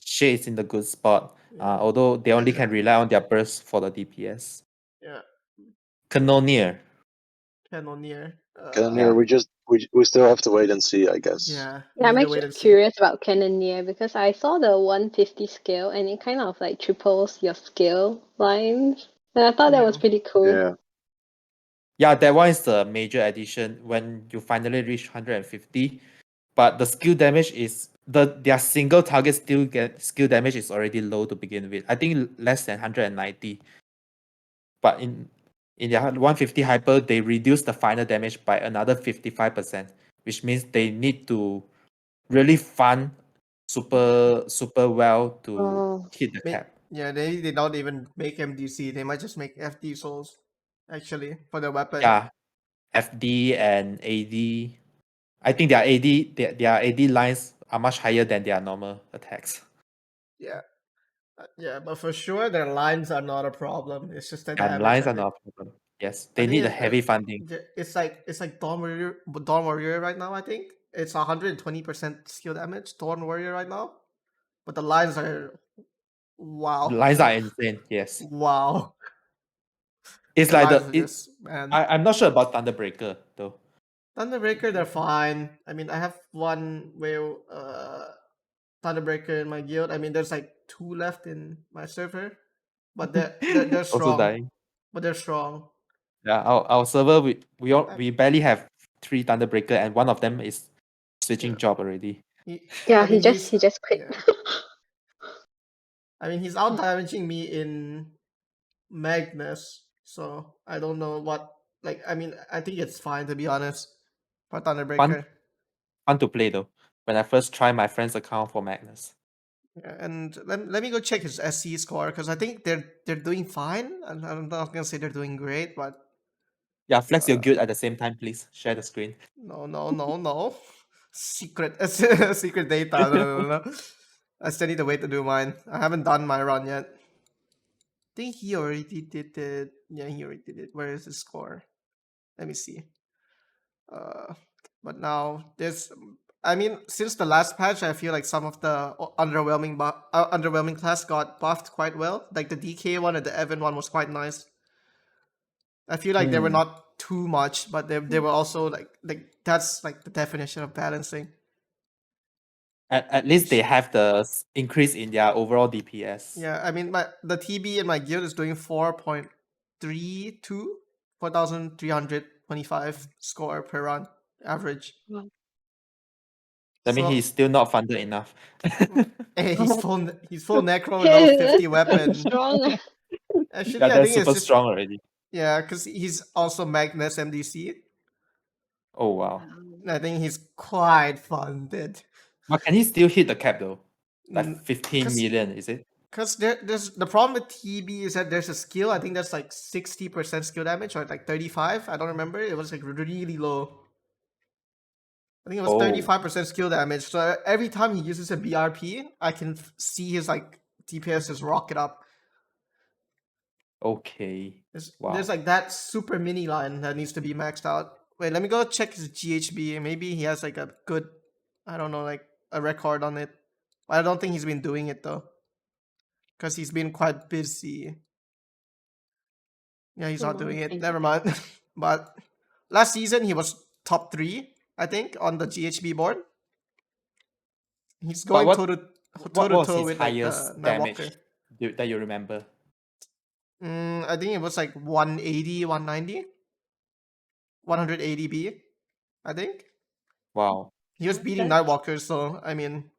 Shade is in the good spot. Yeah. Although they only And can rely on their burst for the DPS. yeah, Cannoneer. Cannoneer. Cannoneer, we still have to wait and see, I guess. Yeah, Yeah, I'm need to wait actually and see. curious about Cannoneer because I saw the 150 scale and it kind of like triples your skill lines. And I thought that was Yeah. pretty cool. Yeah. Yeah, that one is the major addition when you finally reach 150. But the skill damage is their single target still get skill damage is already low to begin with. I think less than 190. But in their 150 hyper, they reduce the final damage by another 55%, which means they need to really fund super well to Oh. hit the cap. Yeah, they don't even make MDC. They might just make FD souls, actually, for their weapon. Yeah, FD and AD. I think their AD lines are much higher than their normal attacks. Yeah. Yeah, but for sure their lines are not a problem. It's just the Yeah, damage. lines I are think. not a problem. Yes, I they think need a heavy funding. It's like Dawn Warrior right now. I think it's 120% skill damage. Dawn Warrior right now, but the lines are wow. The lines are insane. Yes, Wow. it's The like lines the are it. just man. I'm not sure about Thunderbreaker though. Thunderbreaker, they're fine. I mean, I have one whale Thunderbreaker in my guild. I mean, there's like 2 left in my server, but they're Also strong. dying. But they're strong. Yeah, our server we barely have 3 Thunderbreaker and one of them is switching Yeah. job already. Yeah, he just quit. Yeah. I mean, he's out damaging me in Magnus, so I don't know what. Like, I mean, I think it's fine to be honest for Thunderbreaker. Fun to play though. When I first tried my friend's account for Magnus. Yeah, and let me go check his SC score because I think they're doing fine. I'm not gonna say they're doing great, but Yeah, flex your guild at the same time, please. Share the screen. no. Secret secret data. No. I still need to wait to do mine. I haven't done my run yet. I think he already did it. Yeah, he already did it. Where is his score? Let me see. But now there's. I mean, since the last patch, I feel like some of the underwhelming class got buffed quite well. Like the DK one and the Evan one was quite nice. I feel like they were not too much, but they were also like that's like the definition of balancing. At least they have the increase in their overall DPS. Yeah, I mean, the TB in my guild is doing 4.32, 4,325 score per run average. That means he's still not funded enough. Hey, he's full necro, no 50 weapon. Strong. Actually, Yeah, I that's think it's super just strong already. yeah, because he's also Magnus MDC. Oh wow. I think he's quite funded. But can he still hit the cap though? Like 15 'cause- million, is it? Because there's the problem with TB is that there's a skill. I think that's like 60% skill damage or like 35. I don't remember. It was like really low. I think it was Oh. 35% skill damage. So every time he uses a BRP, I can see his like DPS just rocket up. Okay. There's Wow. like that super mini line that needs to be maxed out. Wait, let me go check his GHB. Maybe he has like a good, I don't know, like a record on it. I don't think he's been doing it though, because he's been quite busy. Yeah, he's not doing it. Never mind. But last season he was top 3, I think, on the GHB board. He's going what toe to was toe his with like highest Nightwalker. damage that you remember? I think it was like 180, 190, 180 B. I think Wow. he was beating Nightwalkers, so I mean,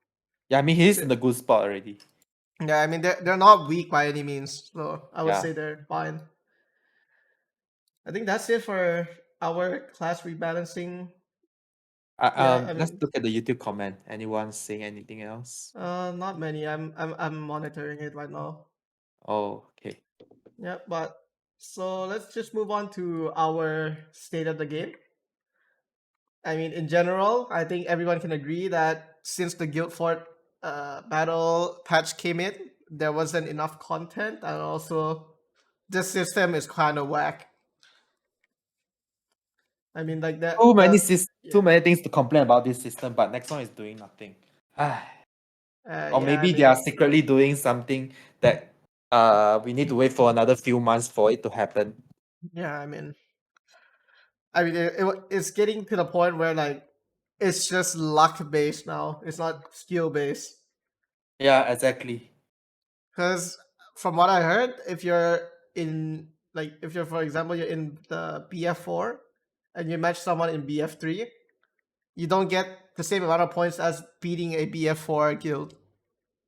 Yeah, I mean he's in the good spot already. yeah, I mean they're not weak by any means, so I would Yeah. say they're fine. I think that's it for our class rebalancing. Yeah, I Let's mean, look at the YouTube comment. Anyone saying anything else? not many. I'm monitoring it right now. Oh, okay. Yeah, but so let's just move on to our state of the game. I mean, in general, I think everyone can agree that since the Guild Fort battle patch came in, there wasn't enough content, and also the system is kind of whack. I mean, like that. Too many yeah. too many things to complain about this system, but Nexon is doing nothing. Or Yeah, maybe I they are mean, secretly doing something that we need to wait for another few months for it to happen. yeah, I mean, it's getting to the point where like it's just luck based now. It's not skill based. Yeah, exactly. Because from what I heard, if you're in like if you're, for example, you're in the BF4 and you match someone in BF3, you don't get the same amount of points as beating a BF4 guild.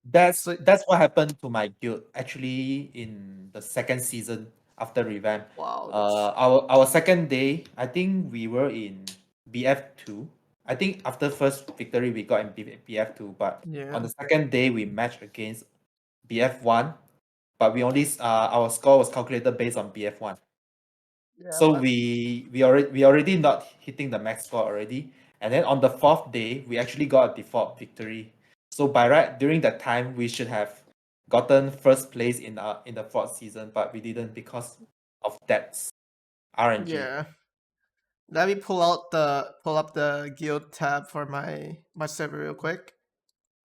That's what happened to my guild actually in the second season after revamp. Wow. Our second day, I think we were in BF2. I think after first victory we got in BF2, but Yeah. on the second day we matched against BF1, but we only our score was calculated based on BF1. Yeah, So but we already not hitting the max score already, and then on the fourth day we actually got a default victory. So by right during that time we should have gotten first place in the fourth season, but we didn't because of that RNG. yeah. Let me pull up the guild tab for my server real quick.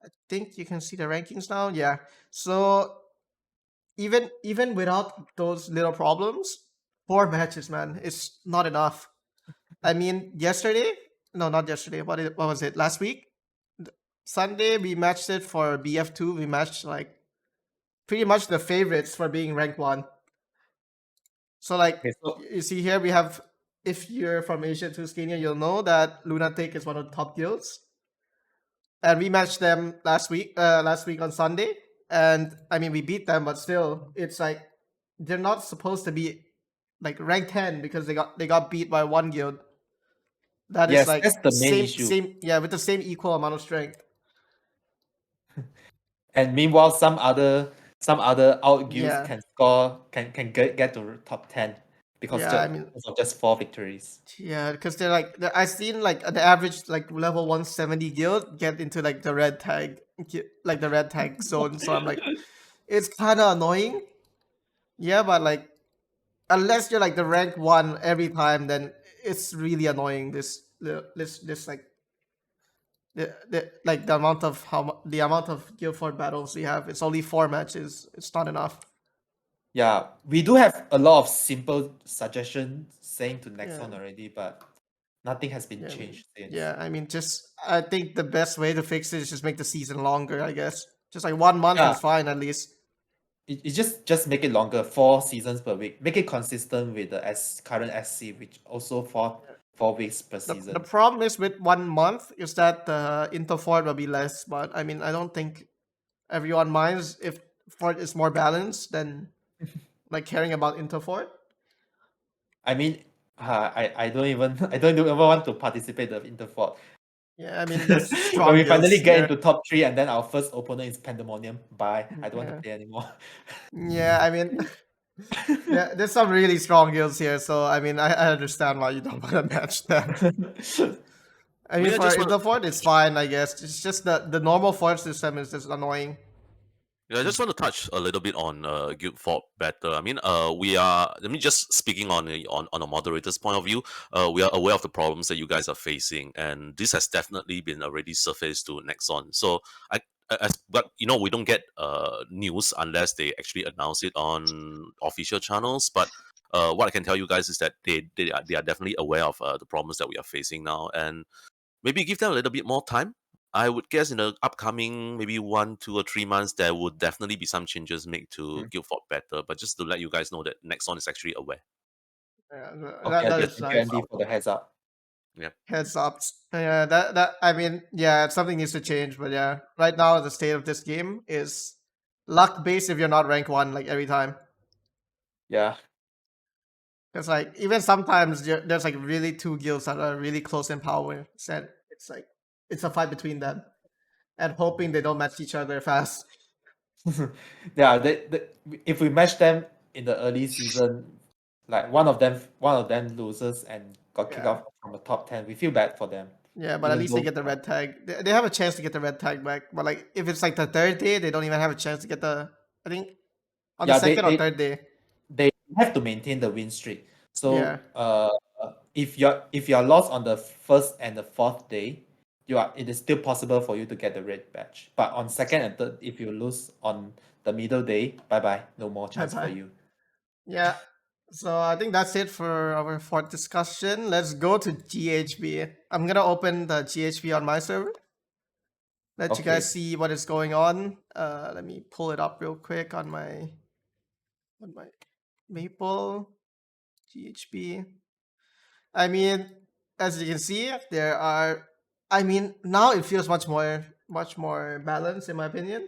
I think you can see the rankings now. Yeah. So even without those little problems, 4 matches, man, it's not enough. I mean, not yesterday. What was it? Last week, Sunday, we matched it for BF2. We matched like pretty much the favorites for being ranked 1. So like Okay, so you see here, we have, if you're from Asia to Scania, you'll know that Lunatic is one of the top guilds. And we matched them last week on Sunday. And I mean, we beat them, but still, it's like they're not supposed to be like ranked 10 because they got beat by 1 guild. That is yes, like that's the main issue. with the same equal amount of strength. And meanwhile, some other out guilds Yeah. can score can get to top 10 because of just 4 victories. Yeah, because they're like I've seen like the average like level 170 guild get into like the red tag zone. So I'm like, it's kind of annoying. Yeah, but like unless you're like the rank 1 every time, then it's really annoying. This like the amount of Guild Fort battles we have. It's only 4 matches. It's not enough. Yeah, we do have a lot of simple suggestions saying to Nexon already, but nothing has been changed since. Yeah, I mean, I think the best way to fix it is just make the season longer, I guess. Just like 1 month is fine at least. It just make it longer, 4 seasons per week. Make it consistent with the current SC, which also 4 weeks per season. The problem is with 1 month is that the Interfort will be less, but I mean, I don't think everyone minds if Fort is more balanced than like caring about Interfort. I mean, I don't even want to participate in Interfort. Yeah, I mean, there's strong when we finally guilds get here. into top 3 and then our first opponent is Pandemonium. Bye. I don't want to play anymore. Yeah, I mean, there's some really strong guilds here, so I mean, I understand why you don't want to match them. I mean, mean, I for just in wanna- the fort, it's fine, I guess. It's just that the normal fort system is just annoying. Yeah, I just want to touch a little bit on Guild Fort better. I mean, we are. I mean, just speaking on a moderator's point of view, we are aware of the problems that you guys are facing, and this has definitely been already surfaced to Nexon. So but we don't get news unless they actually announce it on official channels. But what I can tell you guys is that they are definitely aware of the problems that we are facing now, and maybe give them a little bit more time. I would guess in the upcoming maybe 1, 2, or 3 months, there would definitely be some changes made to Guildford better. But just to let you guys know that Nexon is actually aware. Yeah, Okay, that yes, is thank you, nice. Andy, for the heads up. Heads up. Yeah, that I mean, yeah, something needs to change. But yeah, right now the state of this game is luck based if you're not rank 1 like every time. Yeah. Because like even sometimes there's like really 2 guilds that are really close in power. So it's like it's a fight between them, and hoping they don't match each other fast. Yeah, if we match them in the early season, like one of them loses and got kicked Yeah. off from the top 10, we feel bad for them. Yeah, but at Even least they though- get the red tag. They have a chance to get the red tag back. But like if it's like the third day, they don't even have a chance to get the. I think on the Yeah, second or third day. They have to maintain the win streak. So Yeah. if you're lost on the first and the fourth day, it is still possible for you to get the red badge. But on second and third, if you lose on the middle day, bye, no more chance for Bye-bye. you. Yeah. So I think that's it for our fourth discussion. Let's go to GHB. I'm gonna open the GHB on my server. Let you guys see what is going on. Let me pull it up real quick on my Maple GHB. I mean, as you can see, there are. I mean, now it feels much more balanced in my opinion,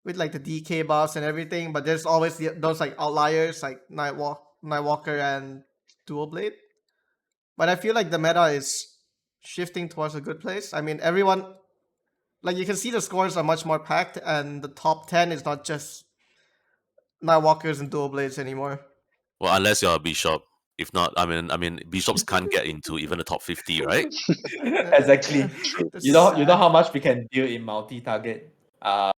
with like the DK buffs and everything. But there's always those like outliers like Nightwalker and Dual Blade. But I feel like the meta is shifting towards a good place. I mean, everyone, like you can see the scores are much more packed, and the top 10 is not just Nightwalkers and Dual Blades anymore. Well, unless you're a bishop. If not, I mean, bishops can't get into even the top 50, right? Exactly. That's You know sad. how much we can deal in multi-target. I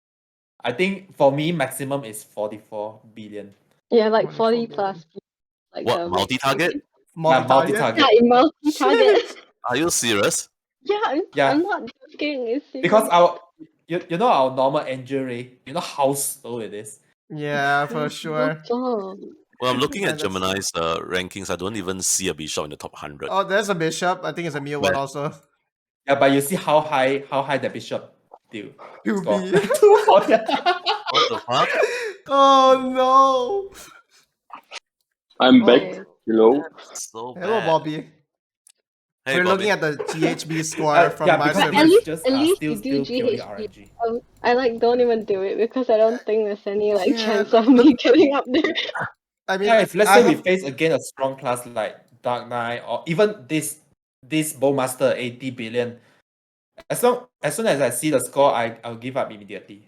think for me maximum is 44 billion. Yeah, like 44 40 plus. Like What, the max multi-target? target. Multi-target. Yeah, in multi-target. Are you serious? Yeah, Yeah. I'm not joking. It's serious. Because you know our normal angel ray, you know how slow it is. Yeah, for sure. Oh, Well, I'm looking at Yeah, that's- Gemini's rankings. I don't even see a bishop in the top 100. Oh, there's a bishop. I think it's a Mew one Where? also. Yeah, but you see how high the bishop do. 2B. 240. What the fuck? Oh no. I'm back. okay. Hello. So bad. Hello, Bobby. Hey, We're Bobby. looking at the GHB score from yeah, my because server. At least- just at least still you do purely GHB. RNG. I like don't even do it because I don't think there's any like Yeah. chance of me getting up there. I mean, Yeah, if let's I say we have- face against a strong class like Dark Knight or even this Bowmaster 80 billion, as soon as I see the score, I'll give up immediately.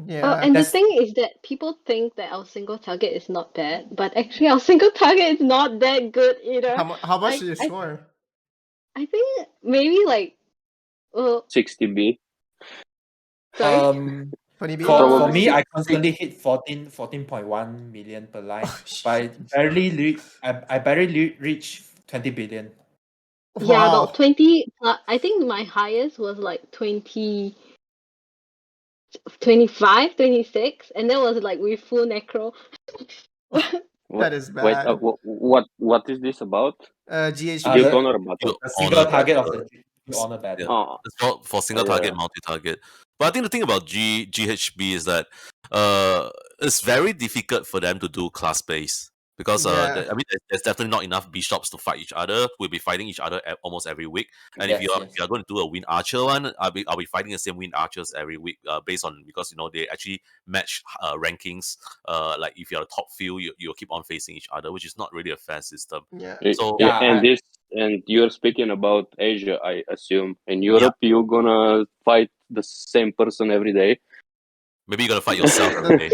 yeah. And the that's- thing is that people think that our single target is not bad, but actually our single target is not that good either. How much I- did you I- score? I think maybe like, well, 60B. sorry. 20B? For me, Probably. I constantly hit 14.1 million per line, Oh, but I barely reach 20 billion. Yeah, Wow. about 20. I think my highest was like 20, 25, 26, and that was like with full necro. That is Wait, bad. what is this about? GHB. Guild the- Honor Battle. The single Honor target of battle. the honor battle. Yeah. Oh, It's not for single yeah. target, multi-target. But I think the thing about GHB is that it's very difficult for them to do class base because Yeah. there's definitely not enough bishops to fight each other. We'll be fighting each other almost every week. And if you're going to do a Wind Archer one, I'll be fighting the same Wind Archers every week based on because they actually match rankings. Like if you're a top few, you'll keep on facing each other, which is not really a fair system. Yeah. So Yeah, and you're speaking about Asia, I assume. In Europe, you're gonna fight the same person every day. maybe you're gonna fight yourself The, today.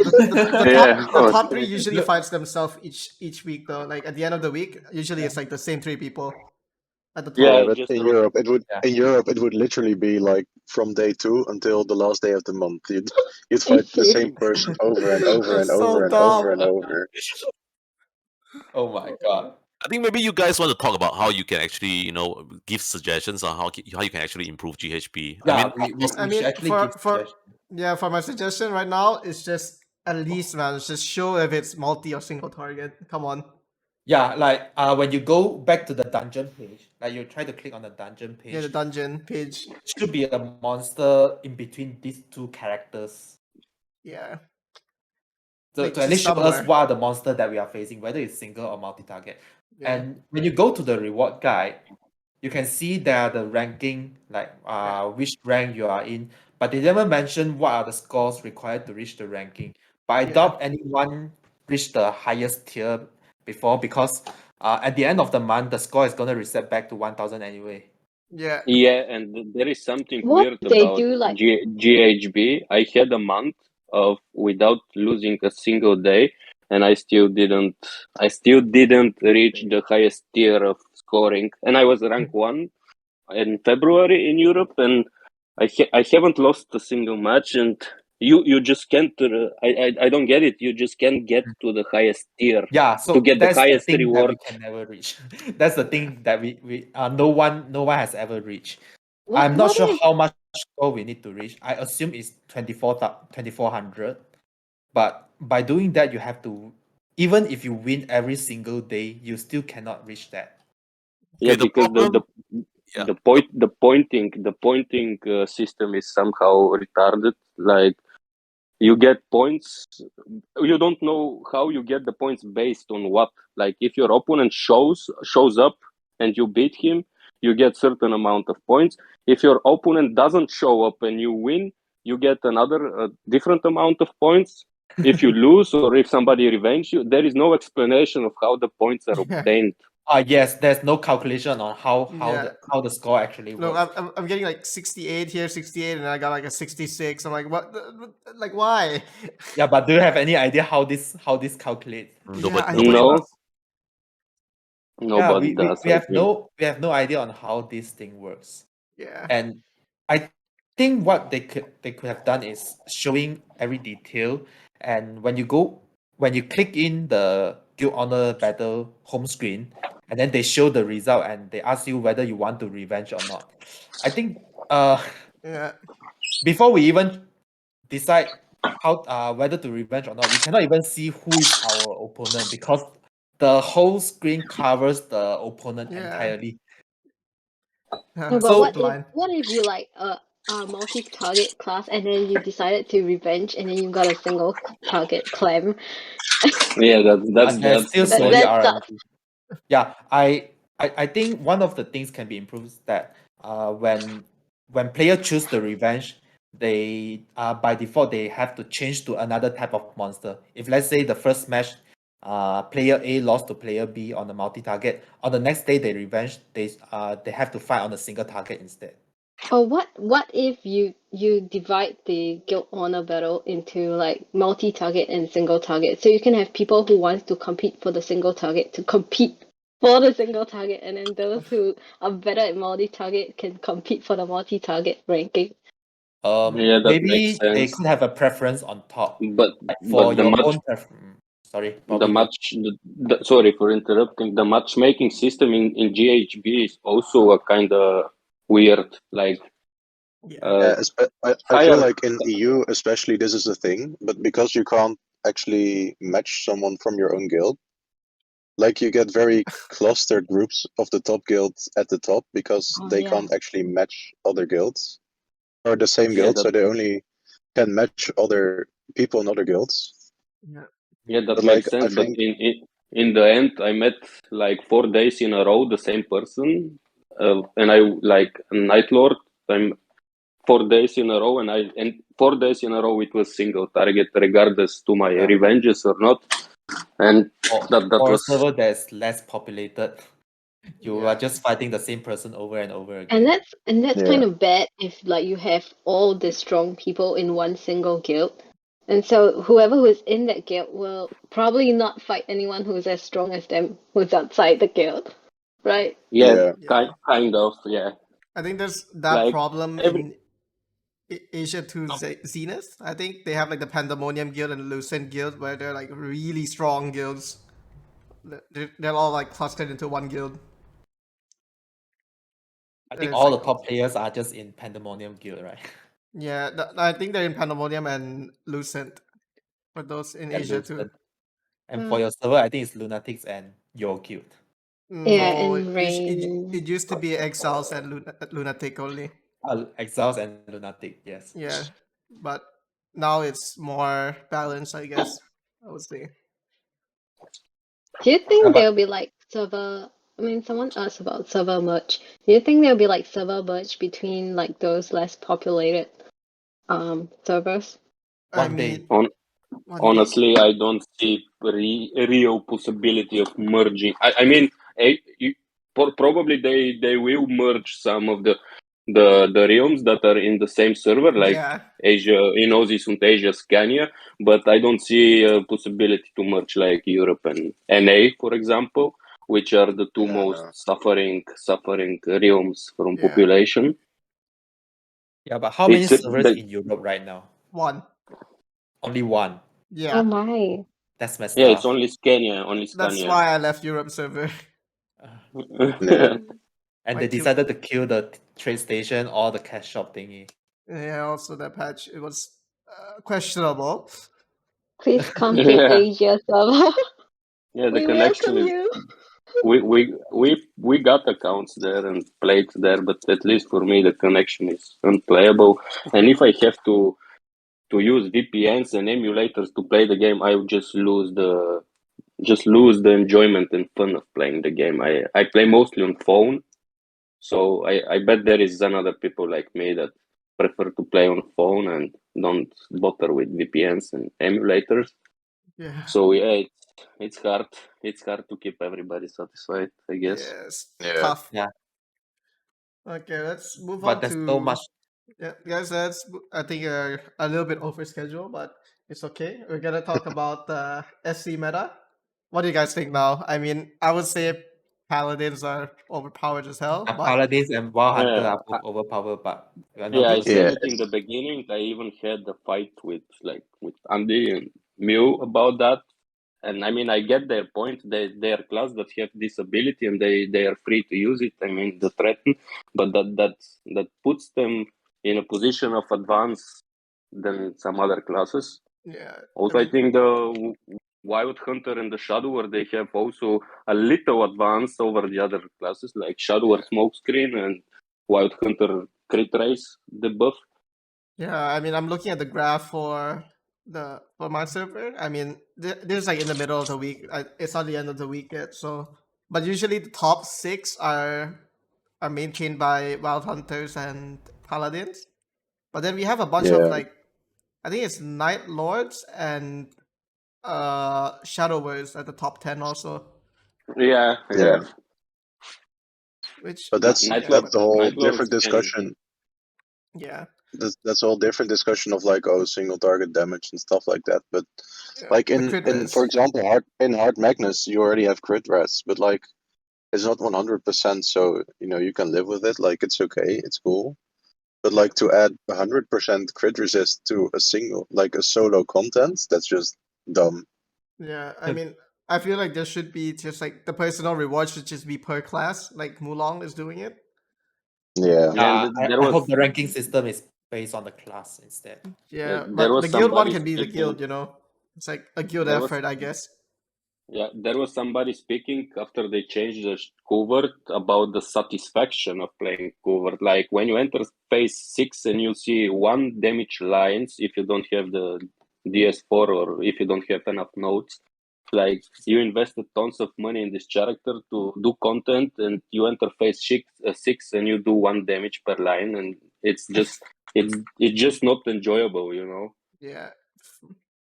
Yeah, the top three okay. usually fights themselves each week though. Like at the end of the week, usually it's like the same 3 people. at the top. Yeah, but just in around. Europe, it would Yeah. in Europe it would literally be like from day 2 until the last day of the month. You'd fight the same person over and over and That's so over and over and over. Oh my god. I think maybe you guys want to talk about how you can actually, give suggestions on how you can actually improve GHP. Yeah, I mean, we of course, I should mean, actually give for suggestions. yeah, for my suggestion right now, it's just at least, man, just show if it's multi or single target. Come on. Yeah, like when you go back to the dungeon page, like you try to click on the dungeon page, Yeah, the dungeon page. should be a monster in between these two characters. Yeah. So Like, to at just least show us somewhere. what are the monster that we are facing, whether it's single or multi-target. Yeah. And when you go to the reward guide, you can see there are the ranking, like which rank you are in, but they never mention what are the scores required to reach the ranking. But I Yeah. doubt anyone reached the highest tier before, because at the end of the month, the score is going to reset back to 1000 anyway. Yeah. Yeah, and there is something What weird they about do, like, GHB. I had a month of without losing a single day, and I still didn't reach the highest tier of scoring. And I was rank 1 in February in Europe, and I haven't lost a single match. And you just can't. I don't get it. You just can't get to the highest tier Yeah, to so get the that's the highest thing that we reward. can never reach. That's the thing that we no one has ever reached. what, I'm not what sure if how much score we need to reach. I assume it's 2400. But by doing that, you have to, even if you win every single day, you still cannot reach that. Yeah, Okay, the because problem- yeah. the pointing system is somehow retarded. Like you get points, you don't know how you get the points based on what. Like if your opponent shows up and you beat him, you get certain amount of points. If your opponent doesn't show up and you win, you get another different amount of points. If you lose or if somebody revenge you, there is no explanation of how the points are Yeah. obtained. Yes, there's no calculation on how Yeah. the score actually No, works. I'm getting like 68 here, 68, and I got like a 66. I'm like, what? Like, why? Yeah, but do you have any idea how this calculates? Nobody, I nobody don't No. does. Nobody does. We I have think. we have no idea on how this thing works. Yeah. And I think what they could have done is showing every detail. And when you click in the Guild Honor Battle home screen, and then they show the result and they ask you whether you want to revenge or not. I think Yeah. before we even decide how whether to revenge or not, we cannot even see who is our opponent, because the whole screen covers the opponent Yeah. entirely. No, but So- what if you like a multi-target class and then you decided to revenge and then you got a single target clam? Yeah, that's There's still That- slowly that's RNG. Yeah, I think one of the things can be improved is that when player choose the revenge, they by default they have to change to another type of monster. If let's say the first match player A lost to player B on the multi-target, on the next day they revenge, they have to fight on a single target instead. Or what if you divide the Guild Honor battle into like multi-target and single target, so you can have people who want to compete for the single target to compete for the single target, and then those who are better at multi-target can compete for the multi-target ranking. Yeah, that Maybe makes sense. they could have a preference on top, But like for the your match own preference. Sorry, the Bobby, match sorry for interrupting. The matchmaking system in GHB is also a kind of weird. Like Yeah. I higher- feel like in EU especially this is a thing, but because you can't actually match someone from your own guild, like you get very clustered groups of the top guilds at the top because Oh, they yeah. can't actually match other guilds or the same Yeah, guild, so that- they only can match other people in other guilds. yeah, that But, makes like, I sense. But think- in the end, I met like 4 days in a row the same person, and I like a Night Lord. I'm 4 days in a row, and 4 days in a row it was single target, regardless to my Yeah. revenges or not. And that or was a server that's less populated, you Yeah. are just fighting the same person over and over again. And that's Yeah. kind of bad if like you have all the strong people in one single guild. And so whoever who is in that guild will probably not fight anyone who's as strong as them who's outside the guild. right? Yeah, Yeah. kind of. Yeah, I think there's that like problem every. in Asia to Zenith. I think they have like the Pandemonium Guild and Lucent Guild where they're like really strong guilds. They're all like clustered into one guild. I think It's all like the top players are just in Pandemonium Guild, right? yeah, I think they're in Pandemonium and Lucent for those in And Asia too. Lucent. And for your server, I think it's Lunatics and your guild. Yeah, No, and Rain. it used to be Exiles and Lunatic only. Exiles and Lunatic, yes. Yeah, but now it's more balanced, I guess. I would say. Do you Yeah, think but there'll be like server? I mean, someone asked about server merge. Do you think there'll be like server merge between like those less populated servers? I one day. mean, On one day. honestly, I don't see real possibility of merging. I mean, probably they will merge some of the realms that are in the same server, like Yeah, Asia, Inosis and Asia Scania, but I don't see a possibility to merge like Europe and NA, for example, which are the two Yeah, most no. suffering realms from Yeah, population. Yeah, but how many It's servers in Europe right now? one. Only one. Oh Yeah, my! That's messed yeah, it's up. only Scania, only that's Scania. why I left Europe server. Yeah. And My they team- decided to kill the trade station or the cash shop thingy. Yeah, also that patch it was questionable. Please come to Yeah. Asia server. Yeah, the We connection welcome is you. we got accounts there and played there, but at least for me the connection is unplayable. And if I have to use VPNs and emulators to play the game, I would just lose the enjoyment and fun of playing the game. I play mostly on phone, so I bet there is another people like me that prefer to play on phone and don't bother with VPNs and emulators. Yeah. So yeah, it's hard. It's hard to keep everybody satisfied, I guess. Yes. Yeah. Tough. Yeah. Okay, let's move But on there's to so much. yeah, guys. That's I think a little bit over schedule, but it's okay. We're gonna talk about SC meta. What do you guys think now? I mean, I would say paladins are overpowered as hell, but Paladins and Wild Hunter Yeah, are both overpowered, but we are not yeah, I gonna said Yeah. it in the beginning. I even had a fight with Andy and Mew about that. And I mean, I get their point. They are class that have this ability and they are free to use it. I mean, the threaten, but that puts them in a position of advance than some other classes. yeah, Also, I think the Wild Hunter and the Shadower, they have also a little advance over the other classes, like Shadower Smokescreen and Wild Hunter Crit Race debuff. yeah. I mean, I'm looking at the graph for my server. I mean, this is like in the middle of the week. It's not the end of the week yet. So, but usually the top 6 are maintained by Wild Hunters and Paladins. But then we have a bunch of Yeah. like, I think it's Night Lords and Shadowverse at the top 10 also. Yeah. Yeah. Which But that's Night that's the whole Night Lords different can- discussion. yeah. That's a whole different discussion of like single target damage and stuff like that. But Yeah, like the in crit in res. for example, Hard Magnus, you already have crit res, but like it's not 100%, so you can live with it. Like it's okay, it's cool. But like to add 100% crit resist to a solo content, that's just dumb. Yeah, I mean, I feel like there should be just like the personal reward should just be per class, like Mulong is doing it. Yeah. Man, there I was hope the ranking system is based on the class instead. Yeah, there but was the guild one somebody can be the speaking- guild, It's like a guild There was- effort, I guess. Yeah, there was somebody speaking after they changed the Culvert about the satisfaction of playing Culvert. Like when you enter phase 6 and you see 1 damage lines, if you don't have the DS4 or if you don't have enough nodes, like you invested tons of money in this character to do content, and you enter phase 6 and you do 1 damage per line, and it's just not enjoyable, Yeah,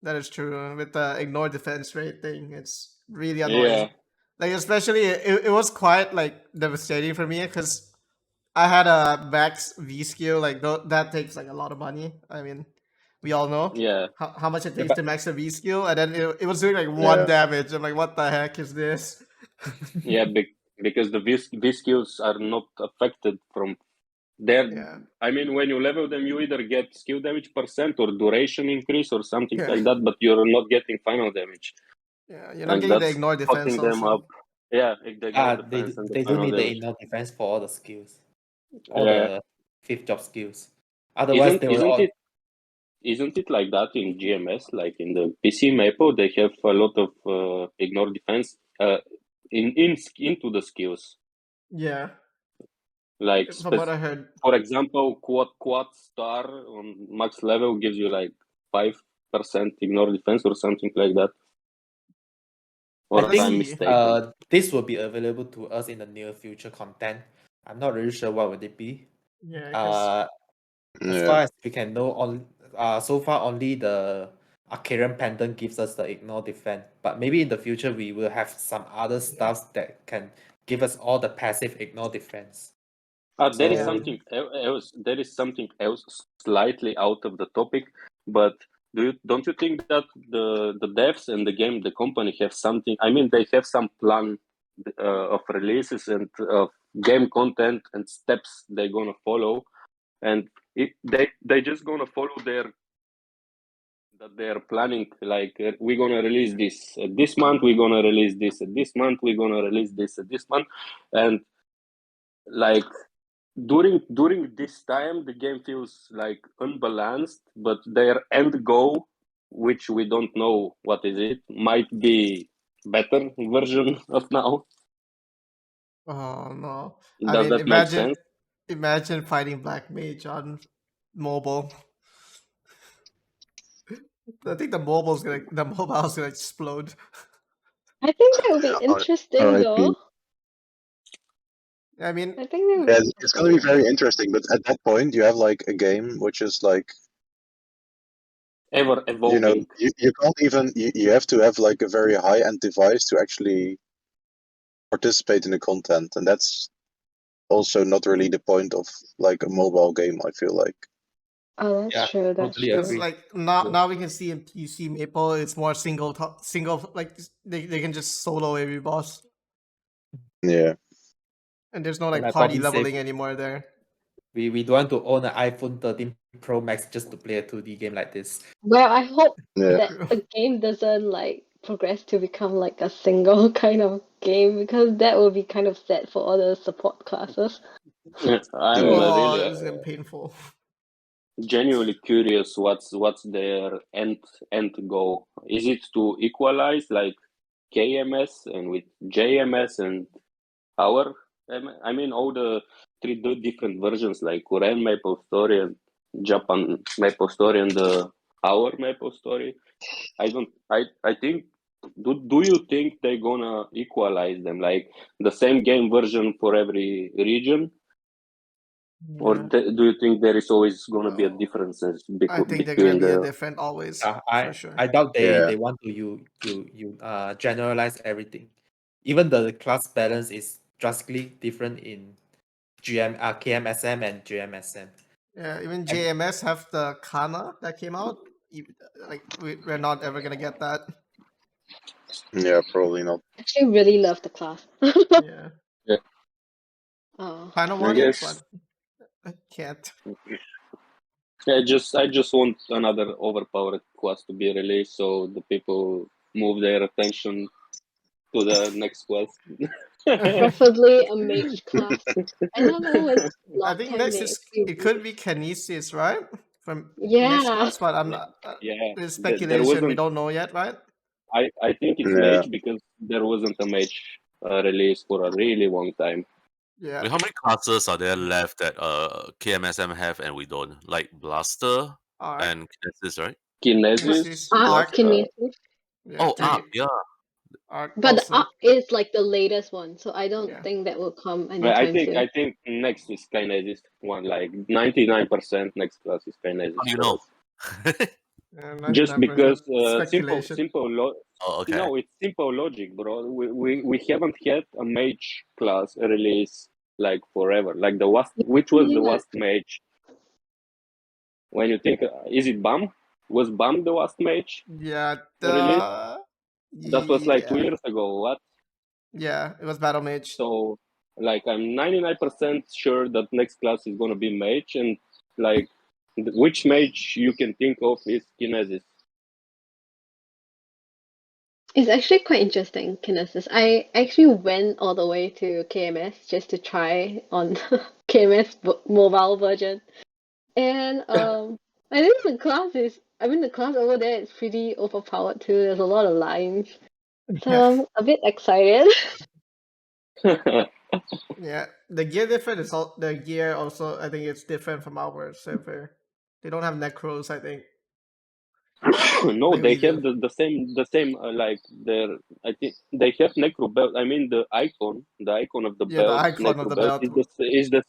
that is true. With the ignore defense rate thing, it's really annoying. Yeah. Like especially, it was quite like devastating for me because I had a max V skill. Like that takes like a lot of money. I mean, we all know Yeah. how much it takes but- to max a V skill, and then it was doing like 1 Yeah. damage. I'm like, what the heck is this? Yeah, because the V skills are not affected from there. Yeah. I mean, when you level them, you either get skill damage percent or duration increase or something Yeah. like that, but you're not getting final damage. Yeah, you're not And getting the that's ignore defense fucking them also. up. Yeah, if they go They defense and the they do final need the damage. ignore defense for all the skills, all Yeah. the fifth job skills. Otherwise, they will all. Isn't it like that in GMS? Like in the PC Maple, they have a lot of ignore defense into the skills. Yeah. Like From what I heard. for example, quad star on max level gives you like 5% ignore defense or something like that. Or I think I'm mistaken. this will be available to us in the near future content. I'm not really sure what would it be. Yeah, 'cause- As far as we can know, so far only the Arcarian Pendant gives us the ignore defense. But maybe in the future we will have some other stuff that can give us all the passive ignore defense. There is Yeah. something else. There is something else slightly out of the topic, but don't you think that the devs and the company have something? I mean, they have some plan of releases and of game content and steps they're gonna follow, and they just gonna follow that they're planning. Like we're gonna release this this month, we're gonna release this this month, we're gonna release this this month, and like during this time the game feels like unbalanced, but their end goal, which we don't know what is it, might be better version of now. Oh no. Does that make sense? Imagine fighting Black Mage on mobile. I think the mobile's gonna explode. I think that would be interesting RIP. though. I mean, I think that would Yeah, be it's gonna be very interesting, but at that point you have like a game which is like, Ever you evolving. know, you can't even, you have to have like a very high-end device to actually participate in the content, and that's also not really the point of like a mobile game, I feel like. Oh, that's Yeah, true. That's totally true. it's agree. like now we can see in PC Maple, it's more single like they can just solo every boss, Yeah. and there's no And like like party Bobby said, leveling anymore there. we don't want to own an iPhone 13 Pro Max just to play a 2D game like this. Well, I hope Yeah. that the game doesn't like progress to become like a single kind of game, because that would be kind of sad for all the support classes. I'm Oh, really this is painful. genuinely curious what's their end goal. Is it to equalize like KMS and with JMS and our, I mean, all the three different versions like Korean Maplestory and Japan Maplestory and our Maplestory? I think, do you think they're gonna equalize them, like the same game version for every region? Or Yeah. do you think there is always going to be a Well, difference I think they're between gonna be the? different always, I for sure. I doubt they Yeah. want to you generalize everything. Even the class balance is drastically different in KMSM and JMSM. Yeah, even JMS have the Kana that came out. Like we're not ever gonna get that. Yeah, probably not. I actually really love the class. Yeah, Oh. kind of I want it, guess. but I can't. I just want another overpowered class to be released, so the people move their attention to the next class. Preferably a mage class. I don't know. It's I think long next time is it could be Kinesis, right? From next Yeah. class, but I'm not. Yeah, There's there speculation. We wasn't. don't know yet, right? I think it's Yeah. mage because there wasn't a mage release for a really long time. Yeah. Wait, how many classes are there left that KMSM have and we don't? Like Blaster Arc. and Kinesis, right? Kinesis, Arc Blaster. Kinesis. Yeah, Oh, three. yeah. Arc But the also. Arc is like the latest one, so I don't Yeah. think that will come But anytime soon. I think next is Kinesis one, like 99% next class is Kinesis. How do you for know? us. Yeah, Just 99% because speculation. Oh, okay. No, it's simple logic, bro. We haven't had a mage class release like forever. Like the last, which was the Yeah. last mage? When you think, is it BAM? Was BAM the last mage Yeah. release? That was like 2 yeah. years ago. What? Yeah, it was battle mage. So like I'm 99% sure that next class is gonna be mage, and like which mage you can think of is Gєміиіс. It's actually quite interesting, Kinesis. I actually went all the way to KMS just to try on KMS mobile version. And I think the class over there is pretty overpowered too. There's a lot of lines. So I'm a bit excited. Yeah, the gear different is all the gear also. I think it's different from our server. They don't have necros, I think. No, Like they we have do. the same like their. I think they have necro belt. I mean the icon of the Yeah, the belt, icon of necro the belt belt.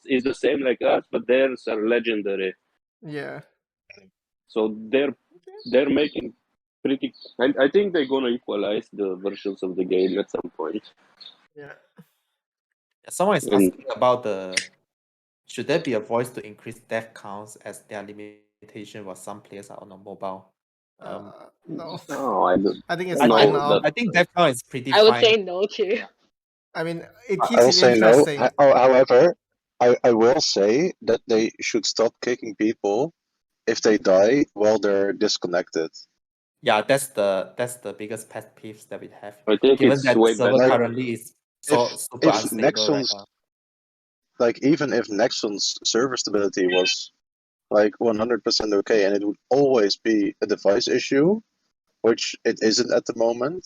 is the same like us, but theirs are legendary. Yeah. So they're making pretty. I think they're gonna equalize the versions of the game at some point. Yeah. Someone is And- asking about should there be a voice to increase death counts as there are limitation while some players are on a mobile? No. No, I don't. I think it's No, fine now. I think death count is pretty I would fine. say no too. I mean, it I keeps will it say no. interesting. However, I will say that they should stop kicking people if they die while they're disconnected. Yeah, that's the biggest pet peeves that we have. I think Given it's that way server better. currently is so super If unstable right Nexon's now. like even if Nexon's server stability was like 100% okay, and it would always be a device issue, which it isn't at the moment,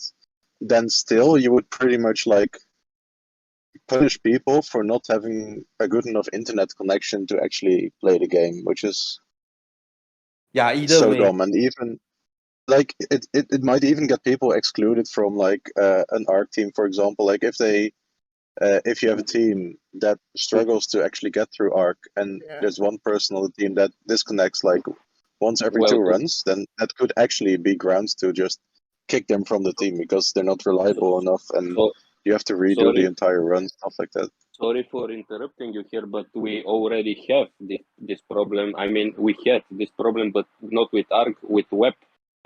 then still you would pretty much like punish people for not having a good enough internet connection to actually play the game, which is Yeah, either so way. dumb. And even like it might even get people excluded from like an ARC team, for example. Like if you have a team that struggles to actually get through ARC, and Yeah. there's one person on the team that disconnects like once every Well, 2 runs, then that could actually be grounds to just kick them from the team because they're not reliable enough, and So, you have to redo sorry. the entire run, stuff like that. sorry for interrupting you here, but we already have this problem. I mean, we had this problem, but not with ARC, with web.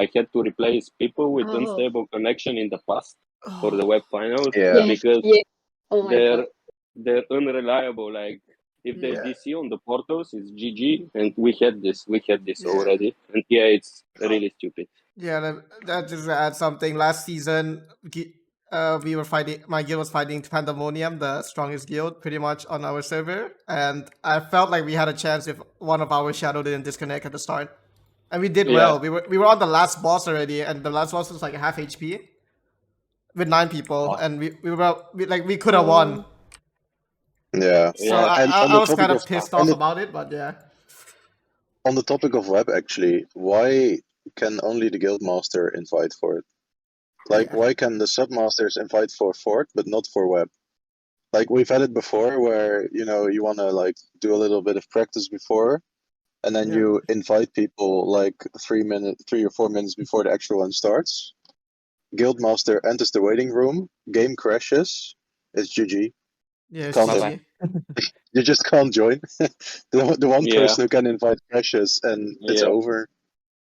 I had to replace people with Oh. unstable connection in the past for the web finals Yeah. Yes. because Yeah. Oh my god. they're unreliable. Like if they Yeah. DC on the portals, it's GG, and we had this Yeah. already, and yeah, it's really stupid. Yeah, that just add something. Last season, we were fighting. My guild was fighting Pandemonium, the strongest guild, pretty much on our server, and I felt like we had a chance if one of our shadow didn't disconnect at the start, and we did Yeah. well. We were on the last boss already, and the last boss was like half HP with 9 people, and we could have won. Yeah. So Yeah. And on I the was topic kind of of- pissed on off the- about it, but yeah. On the topic of web, actually, why can only the guildmaster invite for it? Like, Yeah. why can the submasters invite for fort but not for web? Like we've had it before, where you want to like do a little bit of practice before, and then Yeah. you invite people like 3 or 4 minutes before the actual one starts. Guildmaster enters the waiting room, game crashes, it's GG. Yeah, it's Can't GG. You just can't join. the one Yeah. person who can invite crashes, and it's Yeah. over.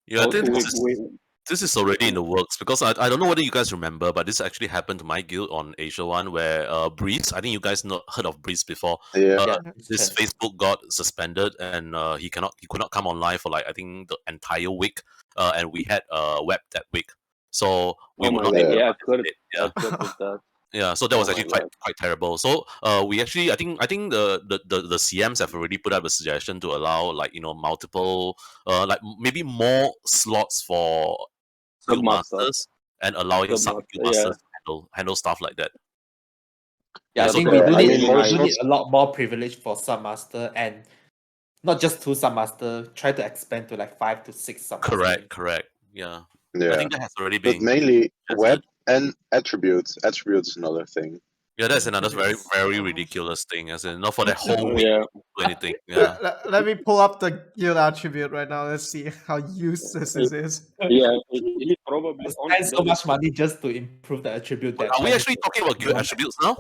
Yeah, I think Also, this is already in the works because I don't know whether you guys remember, but this actually happened to my guild on Asia One where Breeze, I think you guys heard of Breeze before. Yeah. Yeah, His Facebook got suspended and he could not come online for like I think the entire week. And we had web that week, so we oh were my not god, able to yeah, I've heard, participate. Yeah. I've heard of that. Yeah, so that was Oh actually my quite terrible. So we actually I think the CMs have already put up a suggestion to allow like multiple like maybe more slots for guild Submaster. masters and allowing some Submaster, guild masters to handle stuff like that. Yeah, I Yeah, so think that- we do I need, mean, more we do need slots- a lot more privilege for submaster, and not just 2 submaster. Try to expand to like 5 to 6 submaster. correct. Yeah. I Yeah. think that has already But been mainly suggested. web and attributes. Attributes is another thing. Yeah, that's another very Attributes. very ridiculous thing. As in, not for that whole week Yeah. to do anything. Yeah. Let me pull up the guild attribute right now. Let's see how useless this is. Yeah, he probably Spend so much money just to improve the attribute. That Are we actually talking about guild attributes now?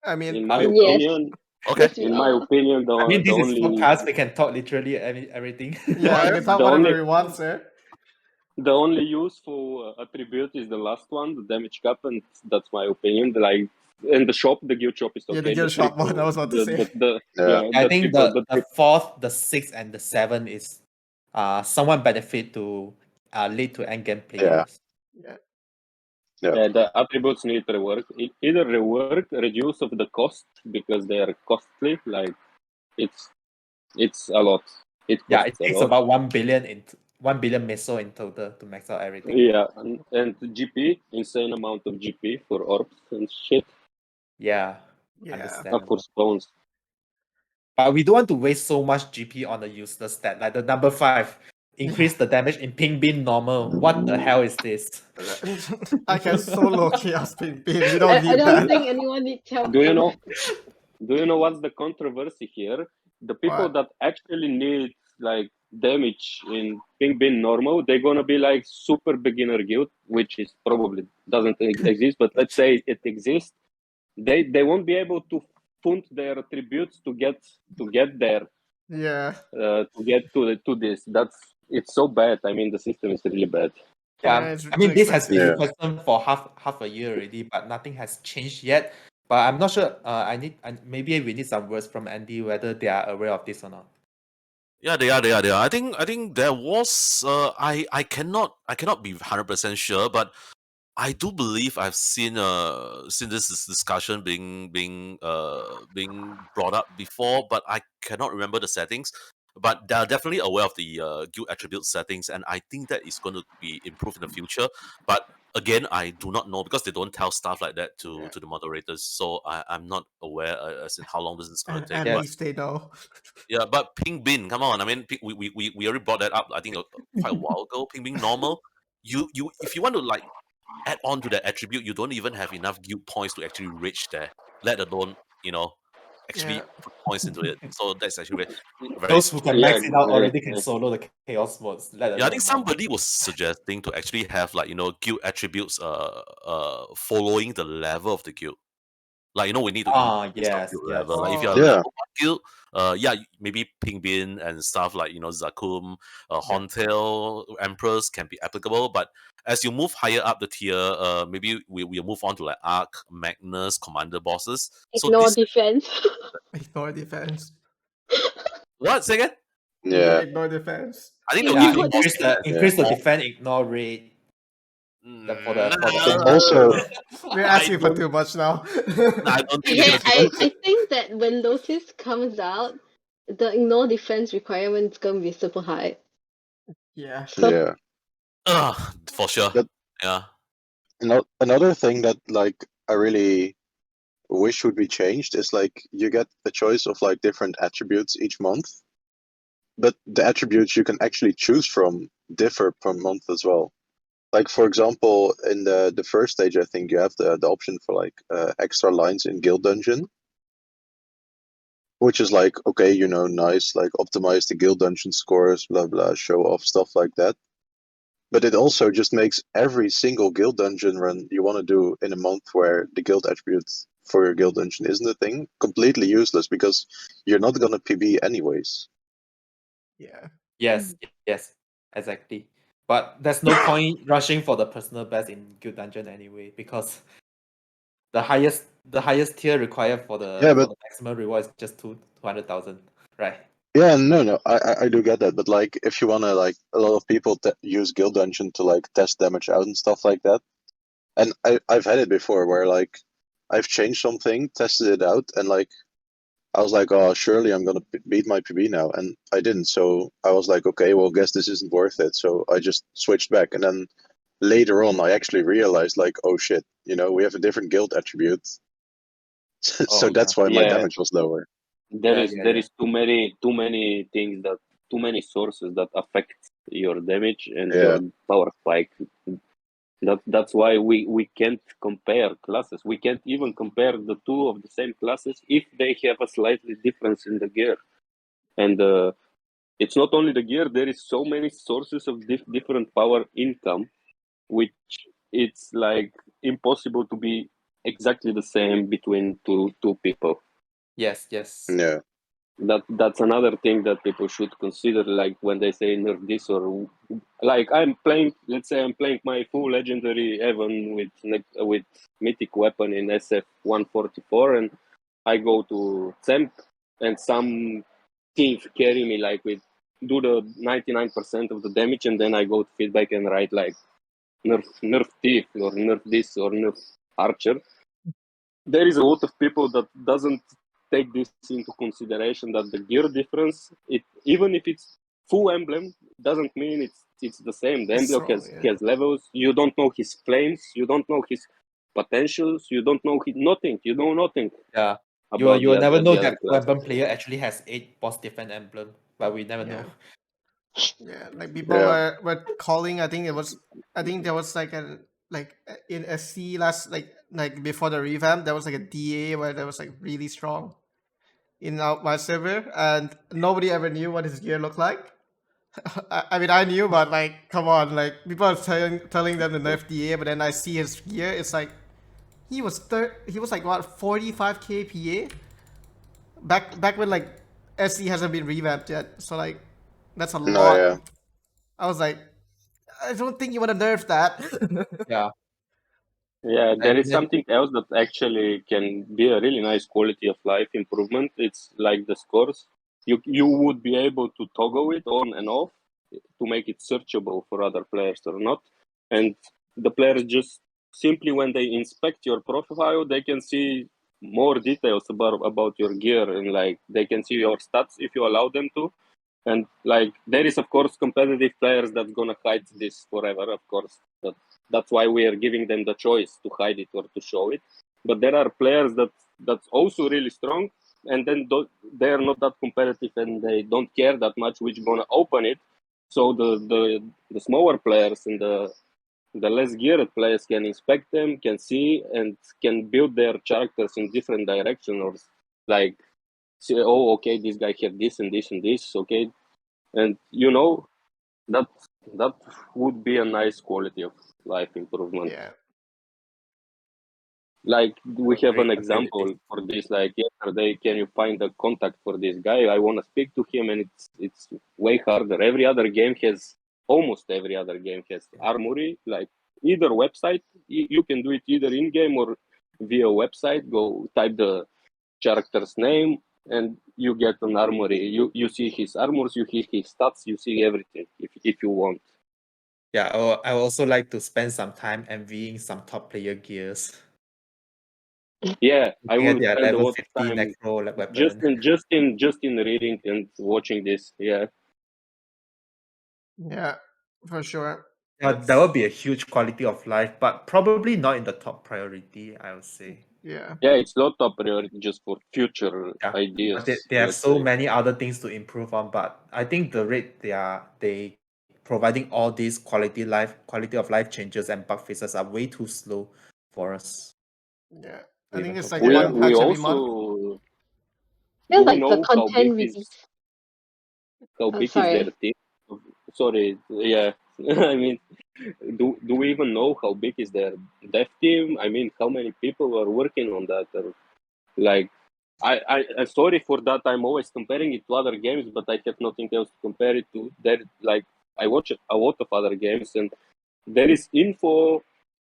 I mean, in my Yes. opinion, Okay. Yes, we in my are. opinion, I mean, the this is only podcast. We can talk literally everything. yeah, I can talk The whatever only- we want, sir. the only useful attribute is the last one, the damage cap, and that's my opinion. Like and the shop, the guild shop is okay. Yeah, the guild shop one, I was about to say. Yeah. I the think triple- the 4th, the 6th, and the 7th is somewhat benefit to lead to endgame players. Yeah. the attributes need rework. Either rework, reduce of the cost because they are costly. Like it's a lot. It Yeah, it costs a takes lot. about 1 billion in 1 billion meso in total to max out everything. Yeah, and GP, insane amount of GP for orbs and shit. Yeah, Yeah. For understandable. stones. But we don't want to waste so much GP on a useless stat. Like the number 5, increase the damage in ping bin normal. What the hell is this? I can solo chaos ping beam. You I don't need don't that. think anyone needs help. Do you from know? Do you know what's the controversy here? The people What? that actually need like damage in ping bin normal, they're gonna be like super beginner guild, which is probably doesn't exist. But let's say it exists. They won't be able to fund their attributes to get there. Yeah. To get to this. It's so bad. I mean, the system is really bad. Yeah, it's I mean too this has been expensive. a question for half a year already, but nothing has changed yet. But I'm not sure. Maybe we need some words from Andy whether they are aware of this or not. Yeah, they are. I think there was. I cannot be 100% sure, but I do believe I've seen this discussion being brought up before, but I cannot remember the settings. But they are definitely aware of the guild attribute settings, and I think that is going to be improved in the future. But again, I do not know because they don't tell stuff like that to the moderators, so I'm not aware as in how long this is going to take. At But least they know. yeah, but ping bin, come on! I mean, we already brought that up. I think quite a while ago. Ping bin normal. You if you want to like add on to that attribute, you don't even have enough guild points to actually reach there. Let alone actually Yeah. put points into it. So that's actually very Those who can max it out yeah, already can yeah. solo the chaos modes. Let yeah, I alone think normal. somebody was suggesting to actually have like guild attributes following the level of the guild. Like we need to increase yes, the guild yes. level. Like if you're Oh. a Yeah. level 1 guild, maybe Pingbin and stuff like Zakum, Horntail, Emperors can be applicable. But as you move higher up the tier, maybe we'll move on to like Arc, Magnus, Commander bosses. So Ignore this defense. Ignore defense. what? Say again? Yeah. Ignore defense. I think they'll Yeah, give you Ignore increase the defense, ignore rate. For the Also, We're asking for don't- too much now. I don't think Okay, they're gonna I think that when Lotus comes out, the ignore defense requirement is gonna be super high. Yeah. So yeah. for sure. But- Yeah. Another thing that like I really wish would be changed is like you get a choice of like different attributes each month, but the attributes you can actually choose from differ per month as well. Like for example, in the first stage, I think you have the option for like extra lines in Guild Dungeon, which is like okay, nice, like optimize the Guild Dungeon scores, blah blah, show off stuff like that. But it also just makes every single Guild Dungeon run you want to do in a month where the guild attributes for your Guild Dungeon isn't a thing completely useless because you're not gonna PB anyways. Yeah. Yes, exactly. But there's no point rushing for the personal best in Guild Dungeon anyway, because the highest tier required for the Yeah, for but the maximum reward is just 200,000, right? yeah, no, I do get that. But like, if you wanna like, a lot of people use Guild Dungeon to like test damage out and stuff like that. And I've had it before where like I've changed something, tested it out, and like I was like, oh, surely I'm gonna beat my PB now, and I didn't. So I was like, okay, well, guess this isn't worth it. So I just switched back, and then later on, I actually realized like, oh shit, we have a different guild attribute. So Oh, that's why my Yeah. damage was lower. There Yeah, is too many things too many sources that affect your damage and Yeah. your power spike. That's why we can't compare classes. We can't even compare the two of the same classes if they have a slightly difference in the gear. And it's not only the gear. There is so many sources of different power income, which it's like impossible to be exactly the same between two people. yes. Yeah. that's another thing that people should consider, like when they say nerf this, or like let's say I'm playing my full legendary Evan with mythic weapon in SF 144, and I go to Temp, and some thief carry me like do the 99% of the damage, and then I go to feedback and write like nerf thief or nerf this or nerf archer. There is a lot of people that doesn't take this into consideration, that the gear difference, even if it's full emblem, doesn't mean it's the same. The emblem has levels. You don't know his flames. You don't know his potentials. You don't know nothing. You know nothing. Yeah. You will never know that weapon player actually has 8 boss defense emblem, but we never know. Yeah, like people were calling. I think there was like in SC last like before the revamp, there was like a DA where there was like really strong in my server, and nobody ever knew what his gear looked like. I mean, I knew, but like, come on, like people are telling them to nerf DA, but then I see his gear. It's like he was like what 45k PA back when like SC hasn't been revamped yet. So like that's a lot. Yeah. I was like, I don't think you want to nerf that. Yeah. Yeah, there is something else that actually can be a really nice quality of life improvement. It's like the scores. You would be able to toggle it on and off to make it searchable for other players or not. And the players just simply, when they inspect your profile, they can see more details about your gear, and like they can see your stats if you allow them to. And like there is of course competitive players that's gonna hide this forever, of course. That's why we are giving them the choice to hide it or to show it. But there are players that's also really strong, and then they are not that competitive, and they don't care that much which gonna open it. So the smaller players and the less geared players can inspect them, can see, and can build their characters in different directions, or like say, oh, okay, this guy had this and this and this, okay, and you know that would be a nice quality of life improvement. Yeah. Like we have an example for this. Like yesterday, can you find a contact for this guy? I want to speak to him, and it's way harder. Almost every other game has armory. Like either website, you can do it either in game or via website. Go type the character's name, and you get an armory. You see his armors, you see his stats, you see everything if you want. Yeah, I would also like to spend some time envying some top player gears. Yeah, I will Their spend a level lot 50 of time necro weapon. just in reading and watching this. Yeah. Yeah, for sure. Yeah, that would be a huge quality of life, but probably not in the top priority, I would say. Yeah. Yeah, it's not top priority, just for future ideas. But they have so many other things to improve on, but I think the rate they providing all these quality of life changes and bug fixes are way too slow for us. Yeah, I think it's like we one patch every month. also Feels do we like know the content release. how big is their team? Sorry, yeah. I mean, do we even know how big is their dev team? I mean, how many people are working on that? Or, like, I'm sorry for that. I'm always comparing it to other games, but I have nothing else to compare it to. Like, I watch a lot of other games, and there is info.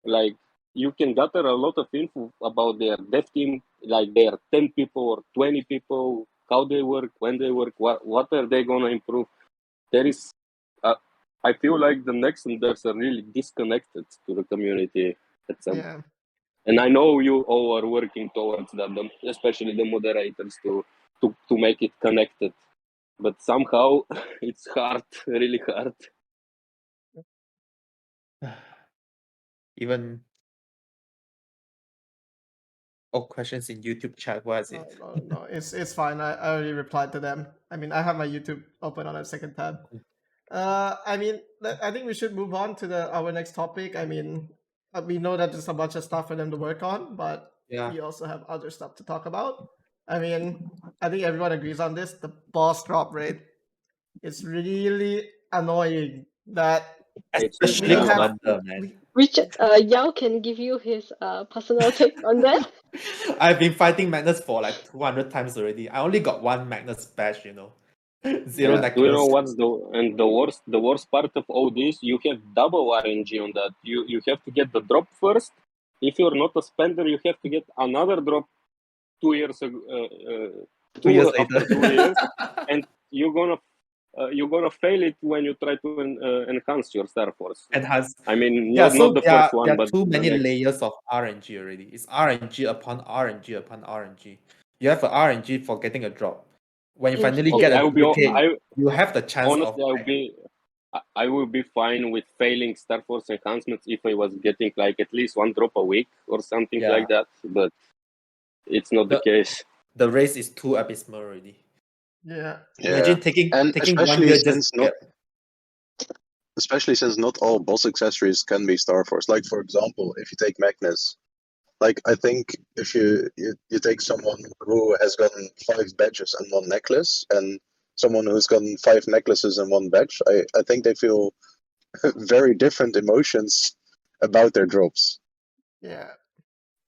Like, you can gather a lot of info about their dev team. Like, they are 10 people or 20 people, how they work, when they work, what are they gonna improve. There is, I feel like the Nexon devs are really disconnected to the community at some. Yeah. And I know you all are working towards that, especially the moderators, to make it connected. But somehow it's hard, really hard. Even questions in YouTube chat. What is it? No, it's fine. I already replied to them. I mean, I have my YouTube open on a second tab. I mean, I think we should move on to our next topic. I mean, we know that there's a bunch of stuff for them to work on, but we also have other stuff to talk about. I mean, I think everyone agrees on this. The boss drop rate is really annoying. That especially Commander, man. Richard, Yao can give you his personal take on that. I've been fighting Magnus for like 200 times already. I only got one Magnus badge, you know. Zero Yeah. Do you know necklace. what's the worst part of all this? You have double RNG on that. You have to get the drop first. If you're not a spender, you have to get another drop 2 years ago. 2 years after later. 2 years, and you're gonna fail it when you try to enhance your Star Force. Enhance. I mean, Yeah, not so the there first are, one, there are but too the many next. layers of RNG already. It's RNG upon RNG upon RNG. You have a RNG for getting a drop. When you Yes. finally Okay, get a I will be. duplicate, you have the chance of Honestly, I will be fine with failing Star Force enhancements if I was getting like at least one drop a week or something Yeah. like that. But it's not the case. the race is too abysmal already. Yeah. Imagine taking And 1 especially year just since not all boss accessories can be Star Force. Like for example, if you take Magnus, like I think if you take someone who has gotten 5 badges and 1 necklace, and someone who's gotten 5 necklaces and 1 badge, I think they feel very different emotions about their drops. Yeah.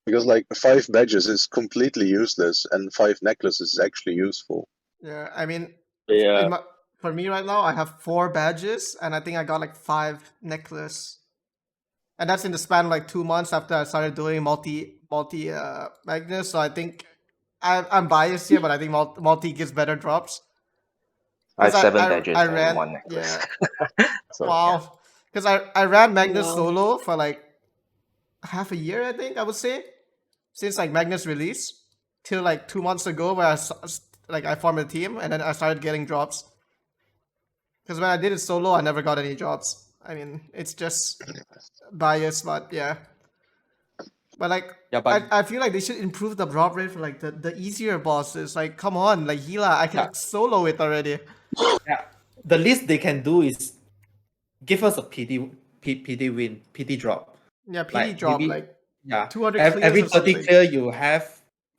Because like 5 badges is completely useless and 5 necklaces is actually useful. Yeah. I mean, Yeah. for me right now, I have 4 badges, and I think I got like 5 necklace, and that's in the span of like 2 months after I started doing multi Magnus. So I think I'm biased here, but I think multi gives better drops. I have 7 I badges and ran 1 necklace. yeah. So, Wow. Because I ran Magnus Wow. solo for like half a year, I think I would say, since like Magnus release till like 2 months ago, where I formed a team and then I started getting drops. Because when I did it solo, I never got any drops. I mean, it's just bias, but yeah. But like, Yeah, but I feel like they should improve the drop rate for like the easier bosses. Like, come on, like Gila, I can Yeah. solo it already. yeah, the least they can do is give us a PD win, PD drop. Yeah, PD Like drop, maybe like yeah, 200 clears every or 30 something. clear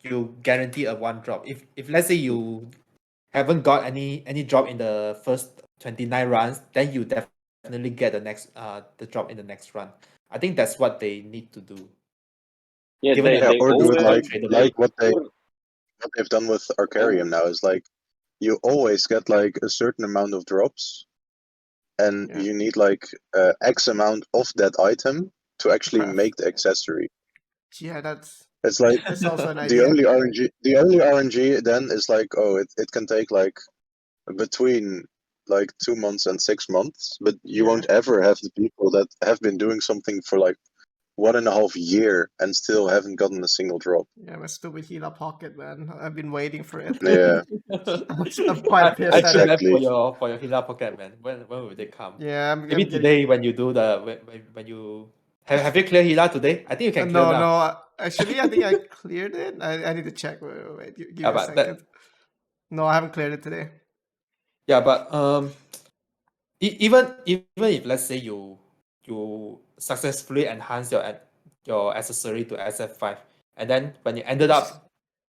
you guarantee a 1 drop. If let's say you haven't got any drop in the first 29 runs, then you definitely get the drop in the next run. I think that's what they need to do. Yeah, Given that they or do it always like what they've done with Arcarium now is like you always get like a certain amount of drops, and Yeah. you need like X amount of that item to actually Craft, make the accessory. Yeah, that's It's like also an the idea. only RNG then is like, oh, it can take like between like 2 months and 6 months, but you Yeah. won't ever have the people that have been doing something for like 1.5 year and still haven't gotten a single drop. Yeah, my stupid Gila pocket, man. I've been waiting for it. Yeah. I'm quite pissed I at feel it. bad Exactly. for your Hila pocket, man. When will they come? Yeah, I'm Maybe getting... today when you do when you have you cleared Hila today? I think you can clear now. No. Actually, I think I cleared it. I need to check. Wait, give me a but second. No, I haven't cleared it today. Yeah, but even if let's say you successfully enhance your accessory to SF5, and then when you ended up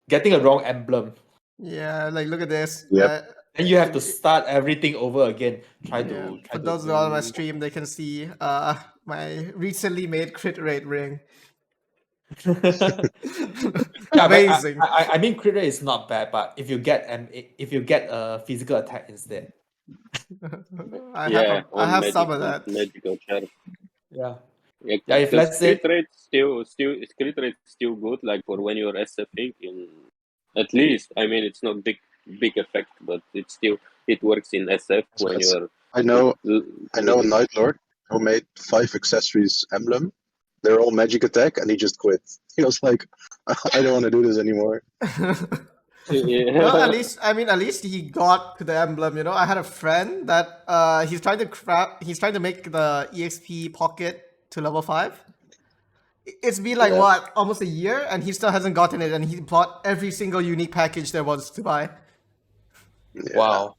getting a wrong emblem, Yeah, like look at this. Yep. then you have to start everything over again. For those who are on my stream, they can see my recently made crit rate ring. Yeah, Amazing. but I mean crit rate is not bad, but if you get a physical attack instead. I on have magic, some of that. Magical charm. Yeah. Yeah, Yeah, if let's say crit rate crit rate still good, like for when you're SFing in at least. I mean, it's not big effect, but it works in SF when Yes. you're. I know a Night Lord who made 5 accessories emblem. They're all magic attack, and he just quit. He was like, I don't want to do this anymore. Yeah. Well, at least he got to the emblem. You know, I had a friend that he's trying to make the EXP pocket to level 5. It's been like what, almost a year, and he still hasn't gotten it, and he bought every single unique package there was to buy. Yeah. wow.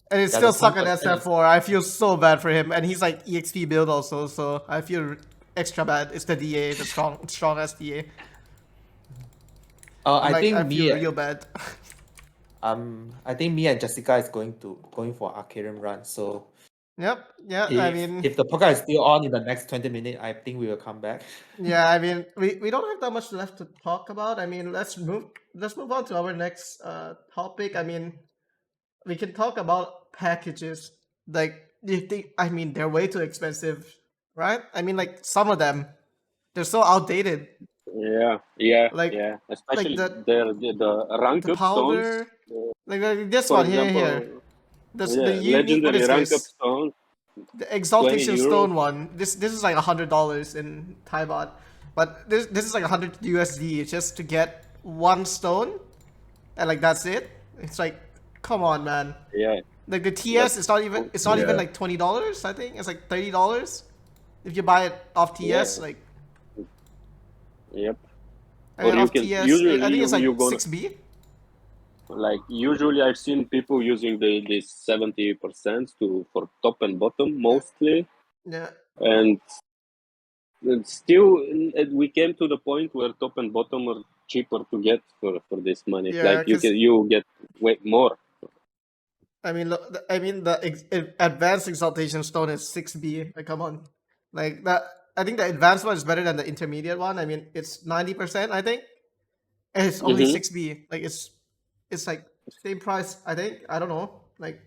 And it's Yeah, still the stuck at sound effect SF4. I feel so bad for him, and he's like EXP build also, so I feel extra bad. It's the DA, the strong SDA. I I feel real bad. I think me and Jessica is going for Arcarium run, so Yep. Yeah. I If mean, if the podcast is still on in the next 20 minutes, I think we will come back. yeah. I mean, we don't have that much left to talk about. I mean, let's move on to our next topic. I mean, we can talk about packages. Like, do you think? I mean, they're way too expensive, right? I mean, like some of them, they're so outdated. Like Especially the the rank up stones. powder, like this For one example, here. The unique. What legendary is rank up this? stones. The Exaltation 20 euros. Stone one. This is like $100 in Thai baht, but this is like 100 USD just to get one stone, and like that's it. It's like, come on, man. Yeah. Like the TS, it's not even like $20. I think it's like $30 if you buy it off TS. Yeah. Like, Yep. I mean, Or you off can- TS, usually I think it's like you gonna- 6B. Like usually I've seen people using the 70% for top and bottom mostly, Yeah. and still we came to the point where top and bottom are cheaper to get for this money. Yeah, Like 'cause- you get way more. I mean, the advanced exaltation stone is 6B. Like, come on, like that. I think the advanced one is better than the intermediate one. I mean, it's 90%. I think, and it's only Mhm. 6B. Like, it's like same price. I think. I don't know. Like,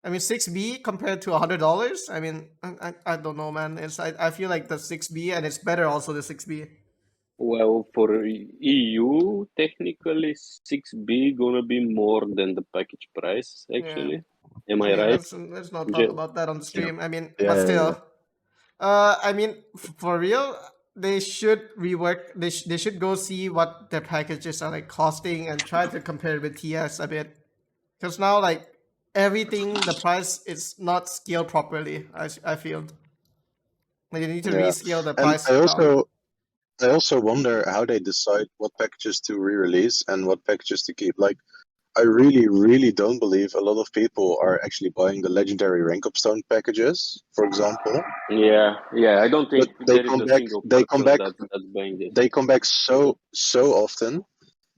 I mean, 6B compared to $100. I mean, I don't know, man. I feel like the 6B, and it's better also the 6B. Well, for EU, technically 6B gonna be more than the package price. Actually, am I mean, right? let's not talk Yeah. about that on the stream. I mean, Yeah, but yeah, still, I mean, for real, they should rework. They should go see what their packages are like costing and try to compare it with TS a bit. Because now, like everything, the price is not scaled properly. I feel like you need to Yeah. rescale the And price I down. also wonder how they decide what packages to re-release and what packages to keep. Like, I really don't believe a lot of people are actually buying the legendary rank up stone packages, for example. Yeah. I don't think But they there is come a back. single They come person back. that's buying this. They come back so often.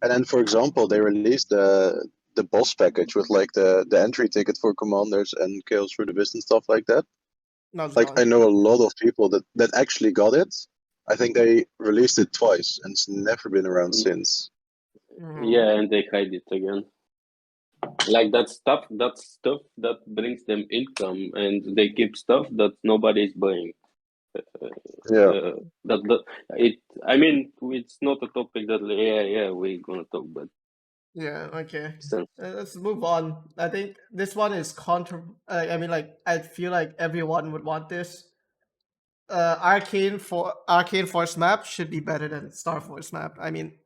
And then, for example, they released the boss package with like the entry ticket for commanders and chaos through the abyss and stuff like that. No, it's Like, not. I know a lot of people that actually got it. I think they released it twice, and it's never been around since. Mhm. Yeah, and they hide it again. Like that's stuff that brings them income, and they keep stuff that nobody's buying. Yeah. I mean, it's not a topic that we're gonna talk about. Yeah. Okay. So, Let's move on. I think this one is I mean, like I feel like everyone would want this. Arcane Force map should be better than Star Force map. I mean,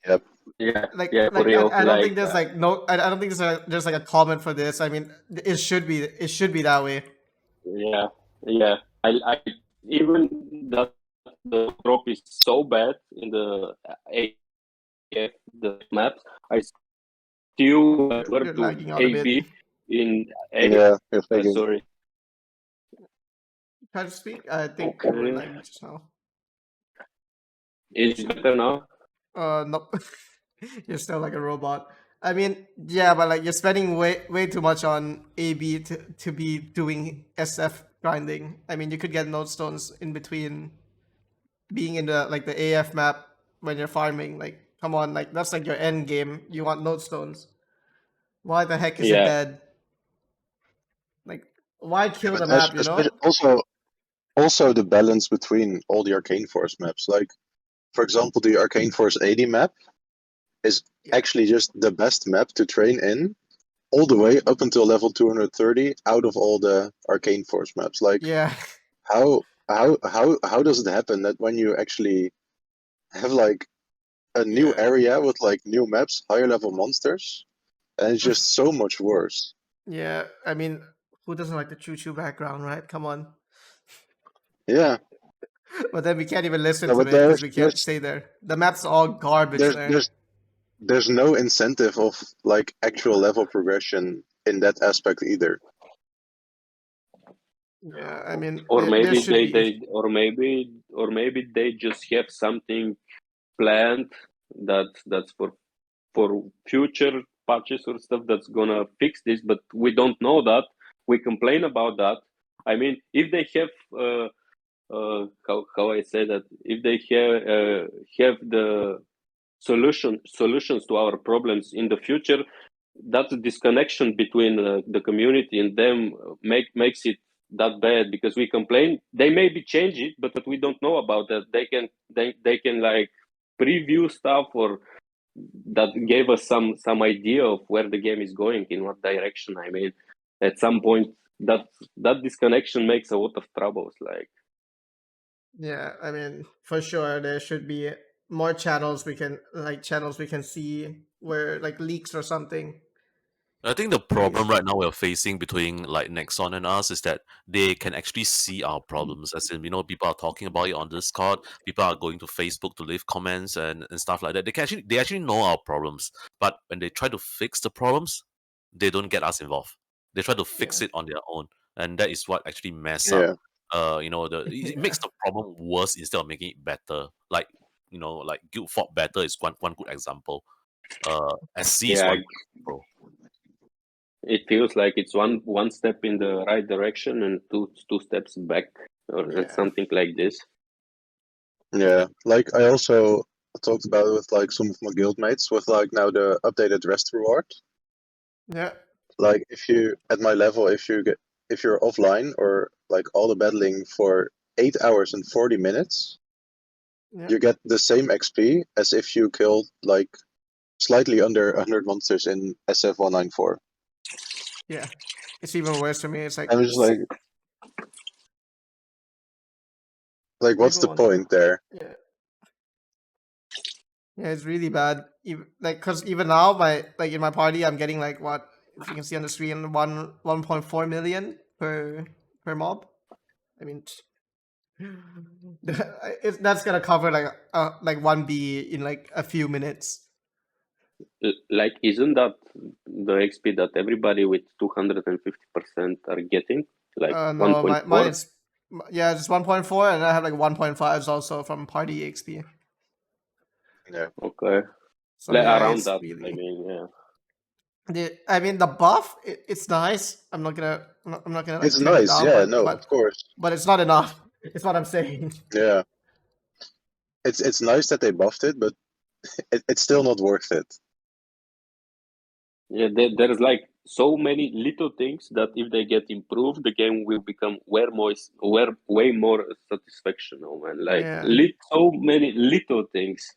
Yep. yeah, like for real. I don't like, think there's like no. I don't think there's like a comment for this. I mean, it should be that way. yeah. I even that the drop is so bad in the AF the maps. I still prefer You're to lagging out a bit. AB in Yeah. You're thinking. sorry. Try to speak. I think Okay. you were lagging just now. Is it better now? Nope. You're still like a robot. I mean, yeah, but like you're spending way too much on AB to be doing SF grinding. I mean, you could get node stones in between being in the like the AF map when you're farming. Like, come on, like that's like your end game. You want node stones. Why the heck is it Yeah. dead? Like, why kill But the map? You know? also the balance between all the Arcane Force maps. Like, for example, the Arcane Force 80 map is actually just the best map to train in, all the way up until level 230 out of all the Arcane Force maps. Like, Yeah. how does it happen that when you actually have like a new Yeah. area with like new maps, higher level monsters, and it's just so much worse? Yeah. I mean, who doesn't like the choo-choo background, right? Come on. Yeah. But then we can't even listen No, to but it because we can't there's- stay there. The map's all garbage there. There's no incentive of like actual level progression in that aspect either. Yeah, I mean, Or there maybe should be- or maybe they just have something planned that's for future patches or stuff that's gonna fix this, but we don't know that. We complain about that. I mean, if they have how I say that, if they have the solutions to our problems in the future, that disconnection between the community and them makes it that bad, because we complain. They maybe change it, but we don't know about that. They can like preview stuff, or that gave us some idea of where the game is going, in what direction. I mean, at some point that disconnection makes a lot of troubles. Like, Yeah, I mean, for sure, there should be more channels we can see where like leaks or something. I think the problem right now we're facing between like Nexon and us is that they can actually see our problems. As in, people are talking about it on Discord. People are going to Facebook to leave comments and stuff like that. They actually know our problems, but when they try to fix the problems, they don't get us involved. They try to fix it on their own, and that is what actually mess up. Yeah. It makes the problem worse instead of making it better. Like like Guild Fort Better is one good example. SC is yeah, one example. it feels like it's one step in the right direction and two steps back, or Yeah. something like this. Yeah, like I also talked about it with like some of my guildmates with like now the updated rest reward. Yeah. Like if you at my level, if you're offline or like all the battling for 8 hours and 40 minutes, Yeah. you get the same XP as if you killed like slightly under 100 monsters in SF194. Yeah. It's even worse for me. It's like I'm just like what's the everyone- point there? Yeah. Yeah, it's really bad. Cause even now, in my party, I'm getting like what, if you can see on the screen, 1.4 million per mob. I mean, that's gonna cover like 1B in like a few minutes. Like, isn't that the XP that everybody with 250% are getting? Like No, 1.4? mine is just 1.4, and I have like 1.5s also from party XP. Yeah. Okay. So Like, yeah, around it's that, really. I mean, yeah. The buff, it's nice. I'm not gonna like It's turn it nice, down, yeah, but, no, but of course. but it's not enough. It's what I'm saying. Yeah. It's nice that they buffed it, but it's still not worth it. Yeah, there's like so many little things that if they get improved, the game will become way more satisfactional, man. Like so many little things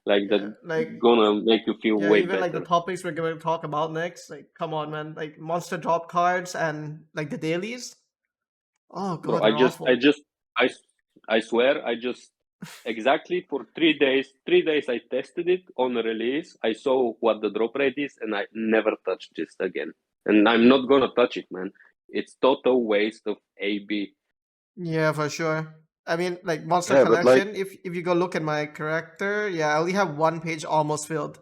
like that, like gonna make you feel way even better. like the topics we're going to talk about next. Like, come on, man! Like monster drop cards and like the dailies. Oh god, Bro, they're awful. I swear, I just exactly for 3 days I tested it on release. I saw what the drop rate is, and I never touched this again. And I'm not gonna touch it, man. It's total waste of AB. Yeah, for sure. I mean, like monster Yeah, but, collection. If you go look at my character, I only have one page almost filled,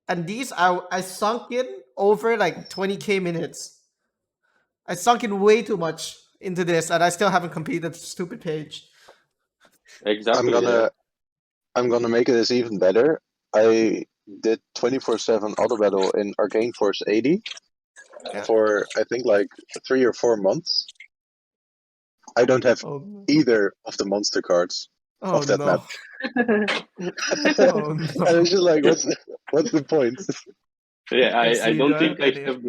and these I sunk in over like 20k minutes. I sunk in way too much into this, and I still haven't completed the stupid page. Exactly. I'm gonna make this even better. I did 24/7 auto battle in Arcane Force 80 for I think like 3 or 4 months. I don't have either of the monster cards of that map. Oh no! I was just like, what's the point? Yeah, I don't that, think I have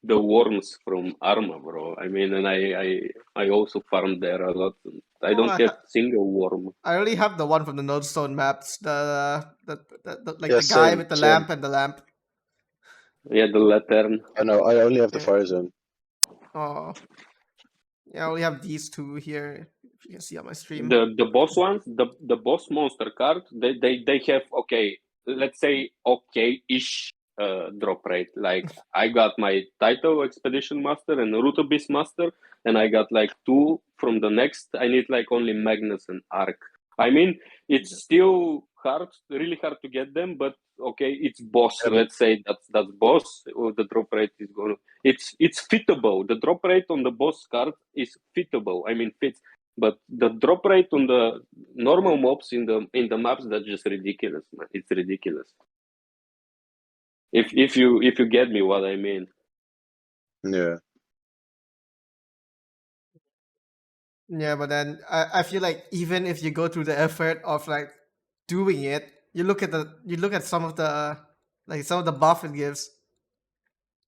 the worms from Arma, bro. I mean, and I also farmed there a lot. I don't have single worm. I only have the one from the Nodestone maps. The Yeah, the guy same, with the same. lamp and the lamp. Yeah, the Lantern. I know. I only have the Fire Zone. Oh, yeah, I only have these two here. If you can see on my stream. The boss ones, the boss monster card, they have okay, let's say okay-ish drop rate. Like I got my title Expedition Master and Naruto Beast Master, and I got like 2 from the next. I need like only Magnus and Arc. I mean, it's still really hard to get them, but okay, it's boss. Yeah, let's say that's boss. The drop rate is going. It's fittable. The drop rate on the boss card is fittable. I mean, fits. But the drop rate on the normal mobs in the maps, that's just ridiculous, man. It's ridiculous. If you get me what I mean. Yeah. Yeah, but then I feel like even if you go through the effort of like doing it, you look at some of the buff it gives,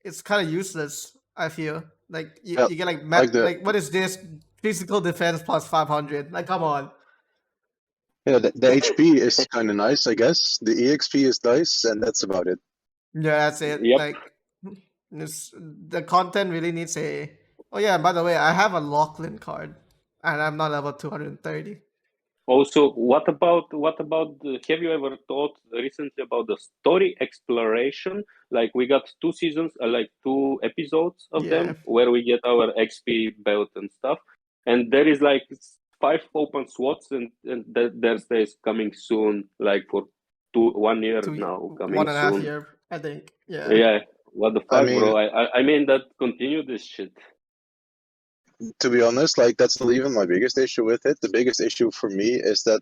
it's kind of useless. I feel like Yeah, you get like like the like what is this physical defense plus 500? Like come on. the HP is kind of nice, I guess. The EXP is nice, and that's about it. Yeah, that's it. Yep. Like the content really needs a. Oh yeah, by the way, I have a Lachlan card, and I'm not level 230. Also, what about have you ever thought recently about the story exploration? Like we got 2 seasons, like 2 episodes of Yeah. them where we get our XP belt and stuff, and there is like 5 open slots, and there's coming soon, like for 1 year now coming 1.5 soon. year, I think. Yeah. Yeah, what the I fuck, mean, bro? I mean that continue this shit. to be honest, like that's not even my biggest issue with it. The biggest issue for me is that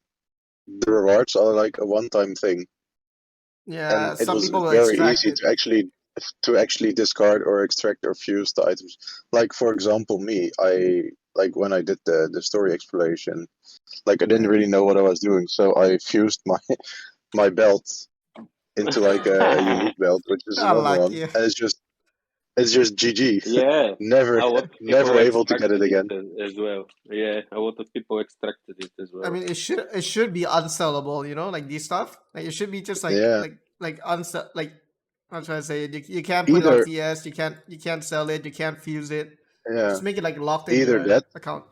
the rewards are like a one-time thing, Yeah. and it Some was people will very extract easy it. to actually discard or extract or fuse the items. Like for example, me, I like when I did the story exploration, like I didn't Yeah. really know what I was doing, so I fused my belt into like a unique belt, which is a I normal like one, you. and it's just GG. Yeah, Never a lot of people able to get it extracted again. as well. Yeah, a lot of people extracted it as well. I mean, it should be unsellable, you know, like these stuff. Like it should be just Yeah. like unsell like I'm trying to say it. You can't put it on Either TS. You can't sell it. You can't fuse it. yeah, Just make it like locked in either your that account.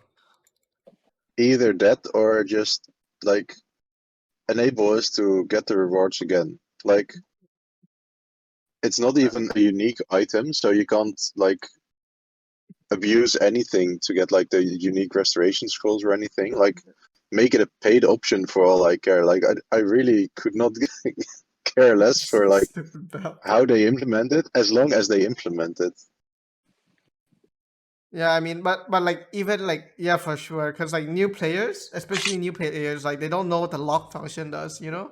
or just like enable us to get the rewards again. Like it's not even a unique item, so you can't like abuse anything to get like the unique restoration scrolls or anything. Like make it a paid option for all I care. Like I really could not care less for like Stupid belt. how they implement it, as long as they implement it. Yeah, I mean, but like even like yeah, for sure, because like new players, especially new players, like they don't know what the lock function does. You know,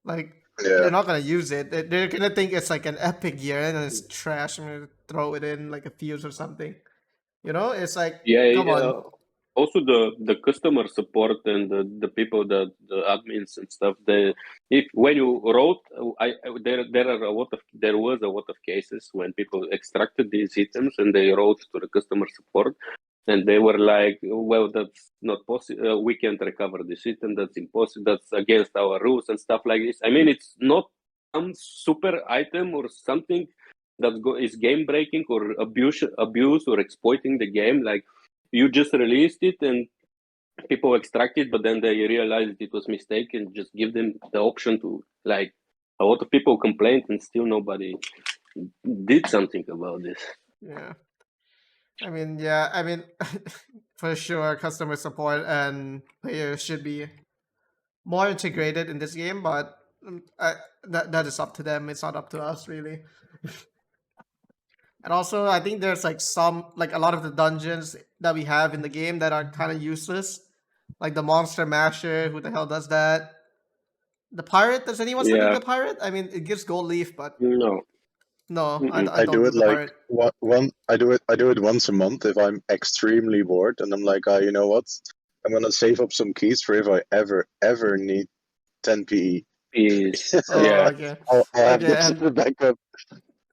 like Yeah. they're not gonna use it. They're gonna think it's like an epic gear and it's trash. I'm gonna throw it in like a fuse or something. You know, it's like Yeah, come yeah. on. Also, the customer support and the people that the admins and stuff. When you wrote, there was a lot of cases when people extracted these items and they wrote to the customer support, and they were like, "Well, that's not possible. We can't recover this item. That's impossible. That's against our rules and stuff like this." I mean, it's not some super item or something that is game breaking or abuse or exploiting the game. Like you just released it and people extract it, but then they realized it was mistake and just give them the option to like. A lot of people complained and still nobody did something about this. Yeah. I mean, for sure, customer support and players should be more integrated in this game, but that is up to them. It's not up to us, really. And also, I think there's like a lot of the dungeons that we have in the game that are kind of useless, like the monster masher. Who the hell does that? The pirate. Does anyone study the pirate? I mean, it gives gold leaf, but No. no, I I don't do do it the like pirate. I do it once a month if I'm extremely bored and I'm like, you know what? I'm gonna save up some keys for if I ever need 10 PE. Oh, Yeah. okay. I'll have Okay, this in the backup.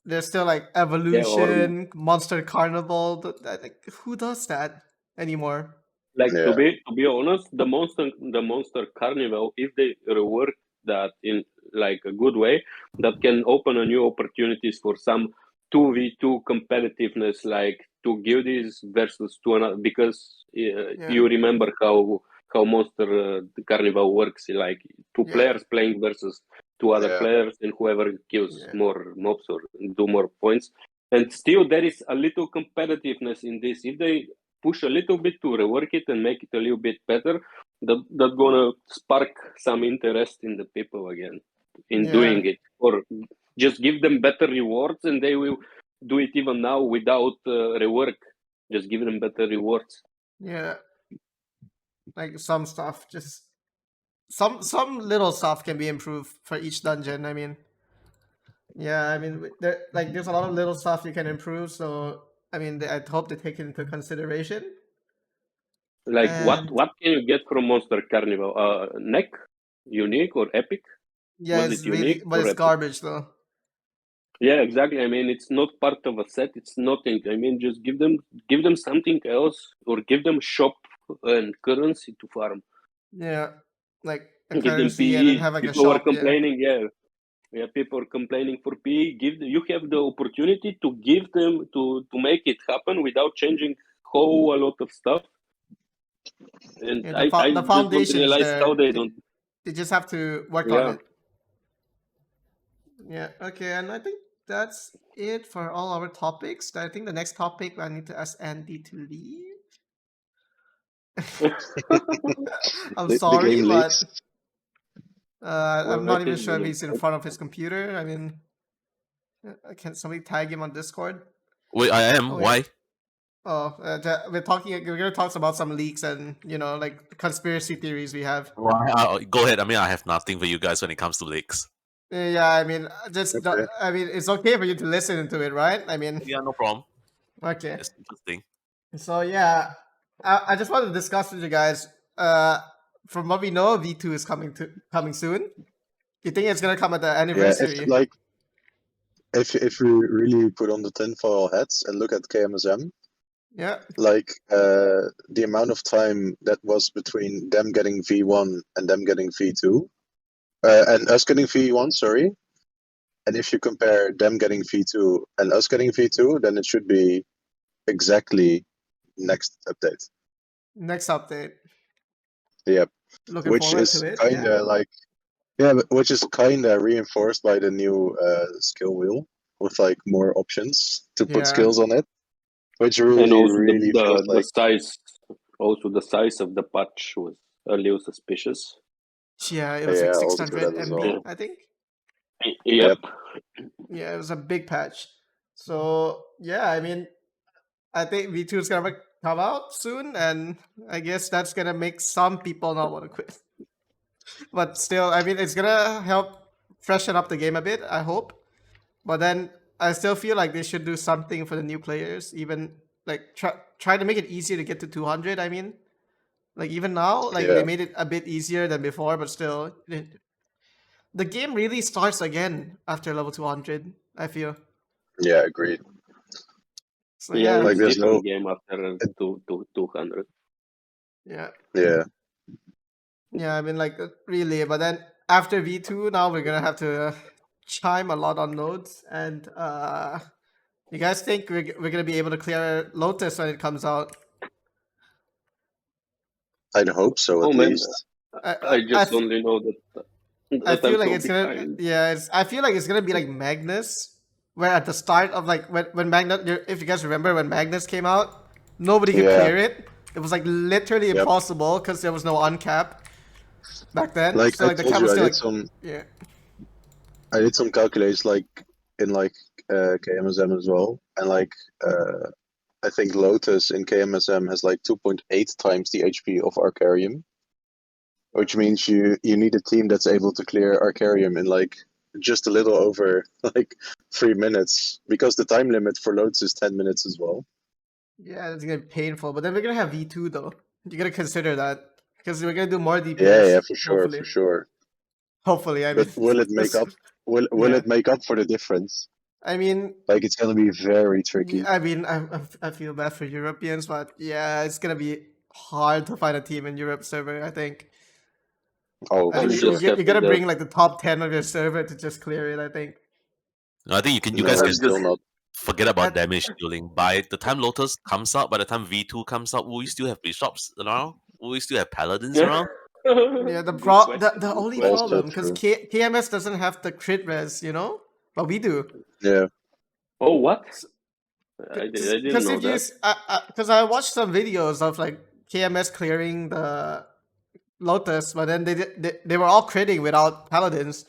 There's still like evolution, monster carnival. Like, who does that anymore? Like Yeah. to be honest, the monster carnival, if they rework that in like a good way, that can open a new opportunities for some 2v2 competitiveness, like two guildies versus two another. Because you remember how monster carnival works, like two players playing versus two other players, and whoever kills more mobs or do more points. And still, there is a little competitiveness in this. If they push a little bit to rework it and make it a little bit better, that's gonna spark some interest in the people again in doing it, or just give them better rewards and they will do it even now without rework. Just give them better rewards. Yeah, like some stuff, just some little stuff can be improved for each dungeon. I mean, Yeah, I mean, there's a lot of little stuff you can improve. So I mean, I hope they take it into consideration. Like And what can you get from Monster Carnival? Neck, unique or epic? yeah, Was it's it unique really, but or it's epic? garbage though. Yeah, exactly. I mean, it's not part of a set. It's nothing. I mean, just give them something else, or give them shop and currency to farm. Yeah, like a Give them currency and then PE. have like a People were shop. Yeah. complaining. Yeah. People are complaining for PE. You have the opportunity to give them to make it happen without changing whole a lot of stuff. And Yeah, I the just don't foundation's realize how there. they don't. They just have to work on Yeah. it. Yeah. Okay, and I think that's it for all our topics. I think the next topic I need to ask Andy to leave. I'm The sorry, game but leaks. I'm not even sure if Well, he's in front of his computer. I mean, can somebody tag him on Discord? Wait, I am. Oh, Why? Oh, we're gonna talk about some leaks and like conspiracy theories we have. Why? Go ahead. I mean, I have nothing for you guys when it comes to leaks. Yeah, I mean, Okay. I mean, it's okay for you to listen to it, right? I mean, Yeah, no problem. okay. It's interesting. So yeah, I just wanted to discuss with you guys. From what we know, V2 is coming soon. You think it's gonna come at the Yeah, anniversary? if we really put on the tinfoil hats and look at KMSM, Yeah. like the amount of time that was between them getting V1 and them getting V2, and us getting V1, sorry. And if you compare them getting V2 and us getting V2, then it should be exactly next update. Next update. Yep. Looking Which forward is to it. kind of like, which is kind of reinforced by the new skill wheel with like more options to put Yeah. skills on it, which really, and also really feels the like size. Also, the size of the patch was a little suspicious. Yeah, it was Yeah, like I'll do 600 that as MB, well. I think. Yep. Yeah, it was a big patch. So yeah, I mean, I think V2 is gonna come out soon, and I guess that's gonna make some people not want to quit. But still, I mean, it's gonna help freshen up the game a bit, I hope. But then I still feel like they should do something for the new players, even like try to make it easier to get to 200. I mean, like even now, like Yeah. they made it a bit easier than before, but still, the game really starts again after level 200. I feel. Yeah, agreed. So Yeah, yeah, Like it's there's different no, game after 200. yeah, yeah, yeah. I mean, like really, but then after V2, now we're gonna have to chime a lot on nodes, and you guys think we're gonna be able to clear Lotus when it comes out? I'd hope so at Oh man, least. I just only know that. I feel I'm like so it's gonna, behind. yeah. I feel like it's gonna be like Magnus, where at the start of like when Magnus, if you guys remember when Magnus came out, nobody could Yeah. clear it. It was like literally Yep. impossible because there was no uncap back then. Like So I like the told cap you, was I still did like, some, yeah, I did some calculations like in like KMSM as well, and like I think Lotus in KMSM has like 2.8 times the HP of Arcarium, which means you need a team that's able to clear Arcarium in like just a little over like 3 minutes, because the time limit for Lotus is 10 minutes as well. yeah, it's gonna be painful. But then we're gonna have V2 though. You gotta consider that because we're gonna do more DPS. Yeah, for sure, hopefully. for sure. Hopefully, I mean. But will it make up? Will Yeah. it make up for the difference? I mean, Like it's gonna be very tricky. I mean, I feel bad for Europeans, but yeah, it's gonna be hard to find a team in Europe server. I think. Oh, I for think sure. you gotta bring like the top 10 of your server to just clear it. I think. No, I think you No, guys can still not. forget about That- damage dealing. By the time Lotus comes out, by the time V2 comes out, will we still have bishops around? Will we still have paladins around? Yeah, the only That's problem because true. KMS doesn't have the crit res, but we do. Yeah. Oh, what? I didn't Because know if you, that. because I watched some videos of like KMS clearing the Lotus, but then they were all critting without paladins.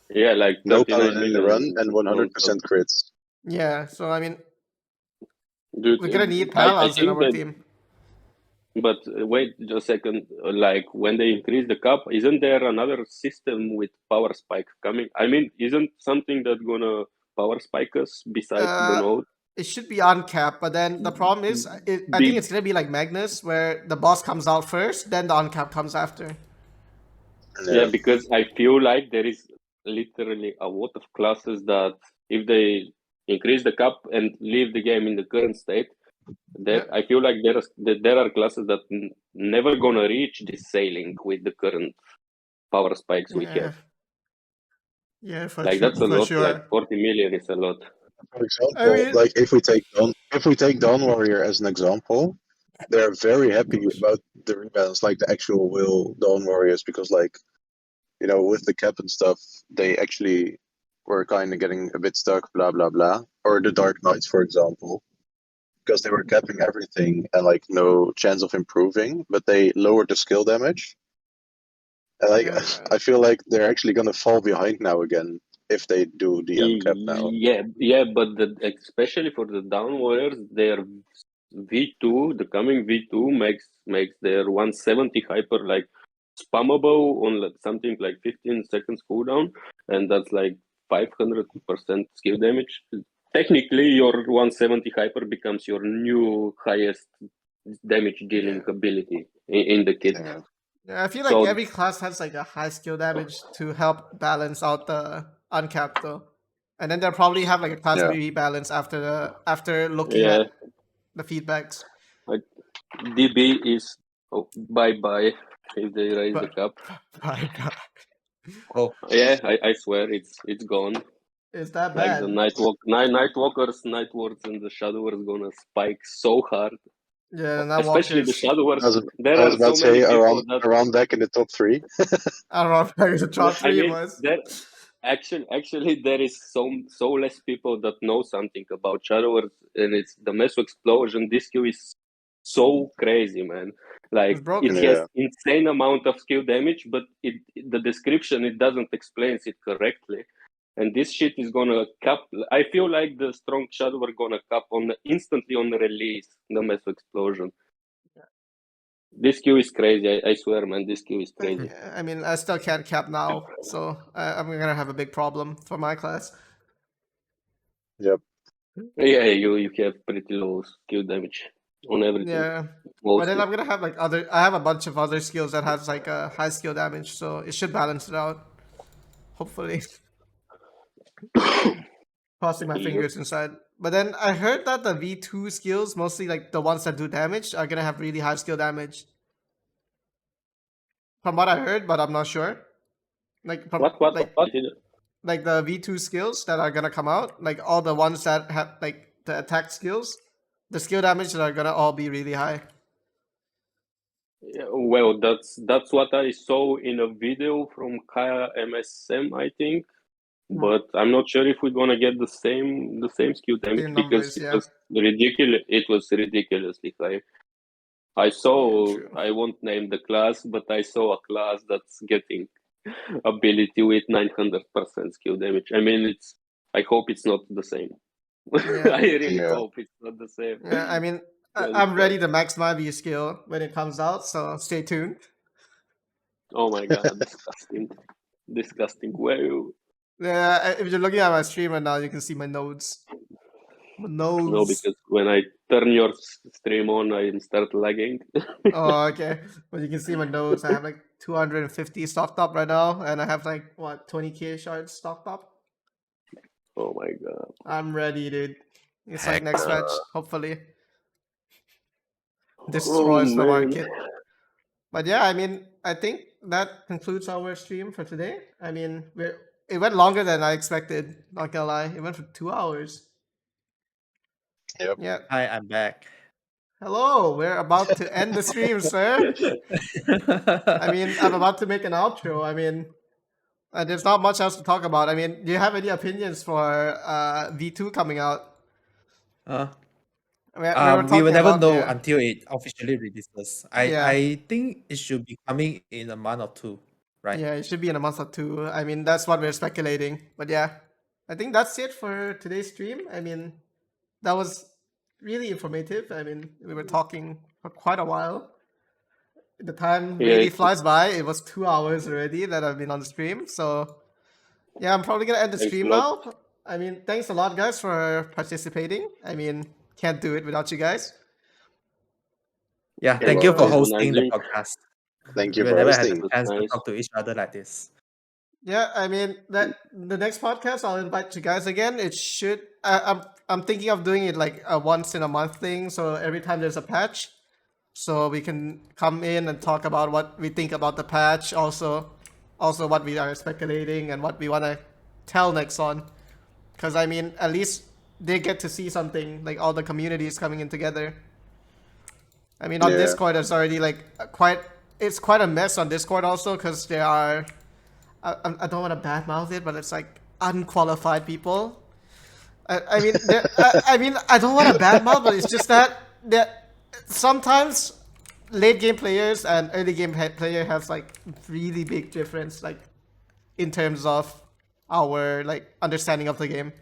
Yeah, like No 39 paladin in the million run and 100% crits. Yeah, so I mean, Dude, we're gonna need I palas in think our that team. But wait just a second. Like when they increase the cap, isn't there another system with power spike coming? I mean, isn't something that gonna power spike us besides the node? It should be uncapped, but then the problem is, I think Be- it's gonna be like Magnus, where the boss comes out first, then the uncapped comes after. Yeah, because I feel like there is literally a lot of classes that if they increase the cap and leave the game in the current state, that I feel like there are classes that never gonna reach this ceiling with the current power spikes we have. Yeah, for Like sure. that's a For lot. sure. Like 40 million is a lot. For example, I mean- like if we take Dawn Warrior as an example, they're very happy about the rebalance, like the actual will Dawn Warriors, because like, you know, with the cap and stuff, they actually were kind of getting a bit stuck, blah blah blah. Or the Dark Knights, for example, because they were capping everything and like no chance of improving, but they lowered the skill damage. And like, I feel like they're actually gonna fall behind now again if they do the uncap now. Yeah, but especially for the Down Warriors, their V2, the coming V2 makes their 170 hyper like spammable on like something like 15 seconds cooldown, and that's like 500% skill damage. Technically, your 170 hyper becomes your new highest damage dealing ability in the kit. Yeah, I feel like So- every class has like a high skill damage to help balance out the uncapped though. And then they'll probably have like a class B rebalance after looking at the feedbacks. DB is bye if they raise the cap. My God. Oh, Yeah, I swear it's gone. Is that Like bad? the Nightwalkers, Night Wards, and the Shadow Wards gonna spike so hard. Yeah, and that Especially the walkers. Shadow Wards. I was about to say around deck in the top 3. I don't know if the top I 3 mean, was. actually, there is so less people that know something about Shadow Wards, and it's the Meso Explosion. This skill is so crazy, man. Like it has insane amount of skill damage, but the description it doesn't explain it correctly. And this shit is gonna cap. I feel like the strong Shadow are gonna cap instantly on release the Meso Explosion. This queue is crazy. I swear, man. This queue is crazy. I mean, I still can't cap now, so I'm gonna have a big problem for my class. Yep. Yeah, you have pretty low skill damage on everything. Yeah, Mostly. but then I'm gonna have like I have a bunch of other skills that has like a high skill damage, so it should balance it out. Hopefully. Crossing my fingers inside. But then I heard that the V2 skills, mostly like the ones that do damage, are gonna have really high skill damage. From what I heard, but I'm not sure. Like from, what? Like the V2 skills that are gonna come out, like all the ones that have like the attack skills, the skill damage that are gonna all be really high. Yeah, well, that's what I saw in a video from Kaya MSM, I think. But I'm not sure if we're gonna get the same skill damage because it was ridiculous. It was ridiculously high. I saw. I won't name the class, but I saw a class that's getting ability with 900% skill damage. I mean, I hope it's not the same. I really hope it's not the same. Yeah, I mean, I'm ready to max my V skill when it comes out, so stay tuned. Oh my god, disgusting. Well, yeah, if you're looking at my stream right now, you can see my nodes. No, because when I turn your stream on, I start lagging. Oh, okay. Well, you can see my nodes. I have like 250 stocked up right now, and I have like what 20k shards stocked up. Oh my god! I'm ready, dude. It's like next match, hopefully. Destroys the market. But yeah, I mean, I think that concludes our stream for today. I mean, it went longer than I expected. Not gonna lie, it went for 2 hours. Yep. Yeah. Hi, I'm back. Hello, we're about to end the stream, sir. I mean, I'm about to make an outro. I mean, there's not much else to talk about. I mean, do you have any opinions for V2 coming out? We will never know until it officially releases. I think it should be coming in a month or two, right? Yeah, it should be in a month or two. I mean, that's what we're speculating. But yeah, I think that's it for today's stream. I mean, that was really informative. I mean, we were talking for quite a while. the time Yeah, really it- flies by. It was 2 hours already that I've been on the stream. So yeah, I'm probably gonna end the Thanks a stream lot. now. I mean, thanks a lot, guys, for participating. I mean, can't do it without you guys. Yeah, You're thank you for welcome, hosting the Organizing. podcast. Thank you We for never had the hosting. chance to Nice. talk to each other like this. Yeah, I mean that the next podcast I'll invite you guys again. It should I'm thinking of doing it like a once in a month thing. So every time there's a patch, so we can come in and talk about what we think about the patch. Also what we are speculating and what we want to tell Nexon. Because I mean, at least they get to see something like all the communities coming in together. I mean, on Yeah. Discord, it's already like it's quite a mess on Discord also because there are. I don't want to badmouth it, but it's like unqualified people. I mean, I don't want to badmouth, but it's just that sometimes late game players and early game player has like really big difference, like in terms of our like understanding of the game.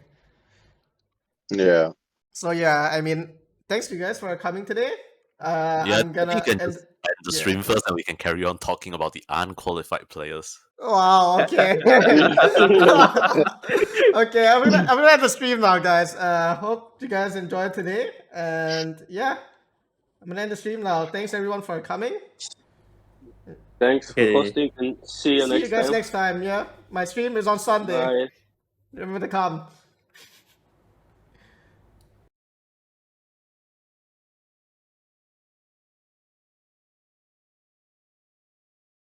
Yeah. So yeah, I mean, thanks to you guys for coming today. Yeah, I'm gonna you can end. just end the yeah. stream first, and we can carry on talking about the unqualified players. Wow. Okay. Okay. I'm gonna end the stream now, guys. Hope you guys enjoyed today, and yeah, I'm gonna end the stream now. Thanks everyone for coming. Thanks for Okay. hosting, and see you See you next guys time. next time. Yeah, my stream is on Sunday. Bye. Remember to come.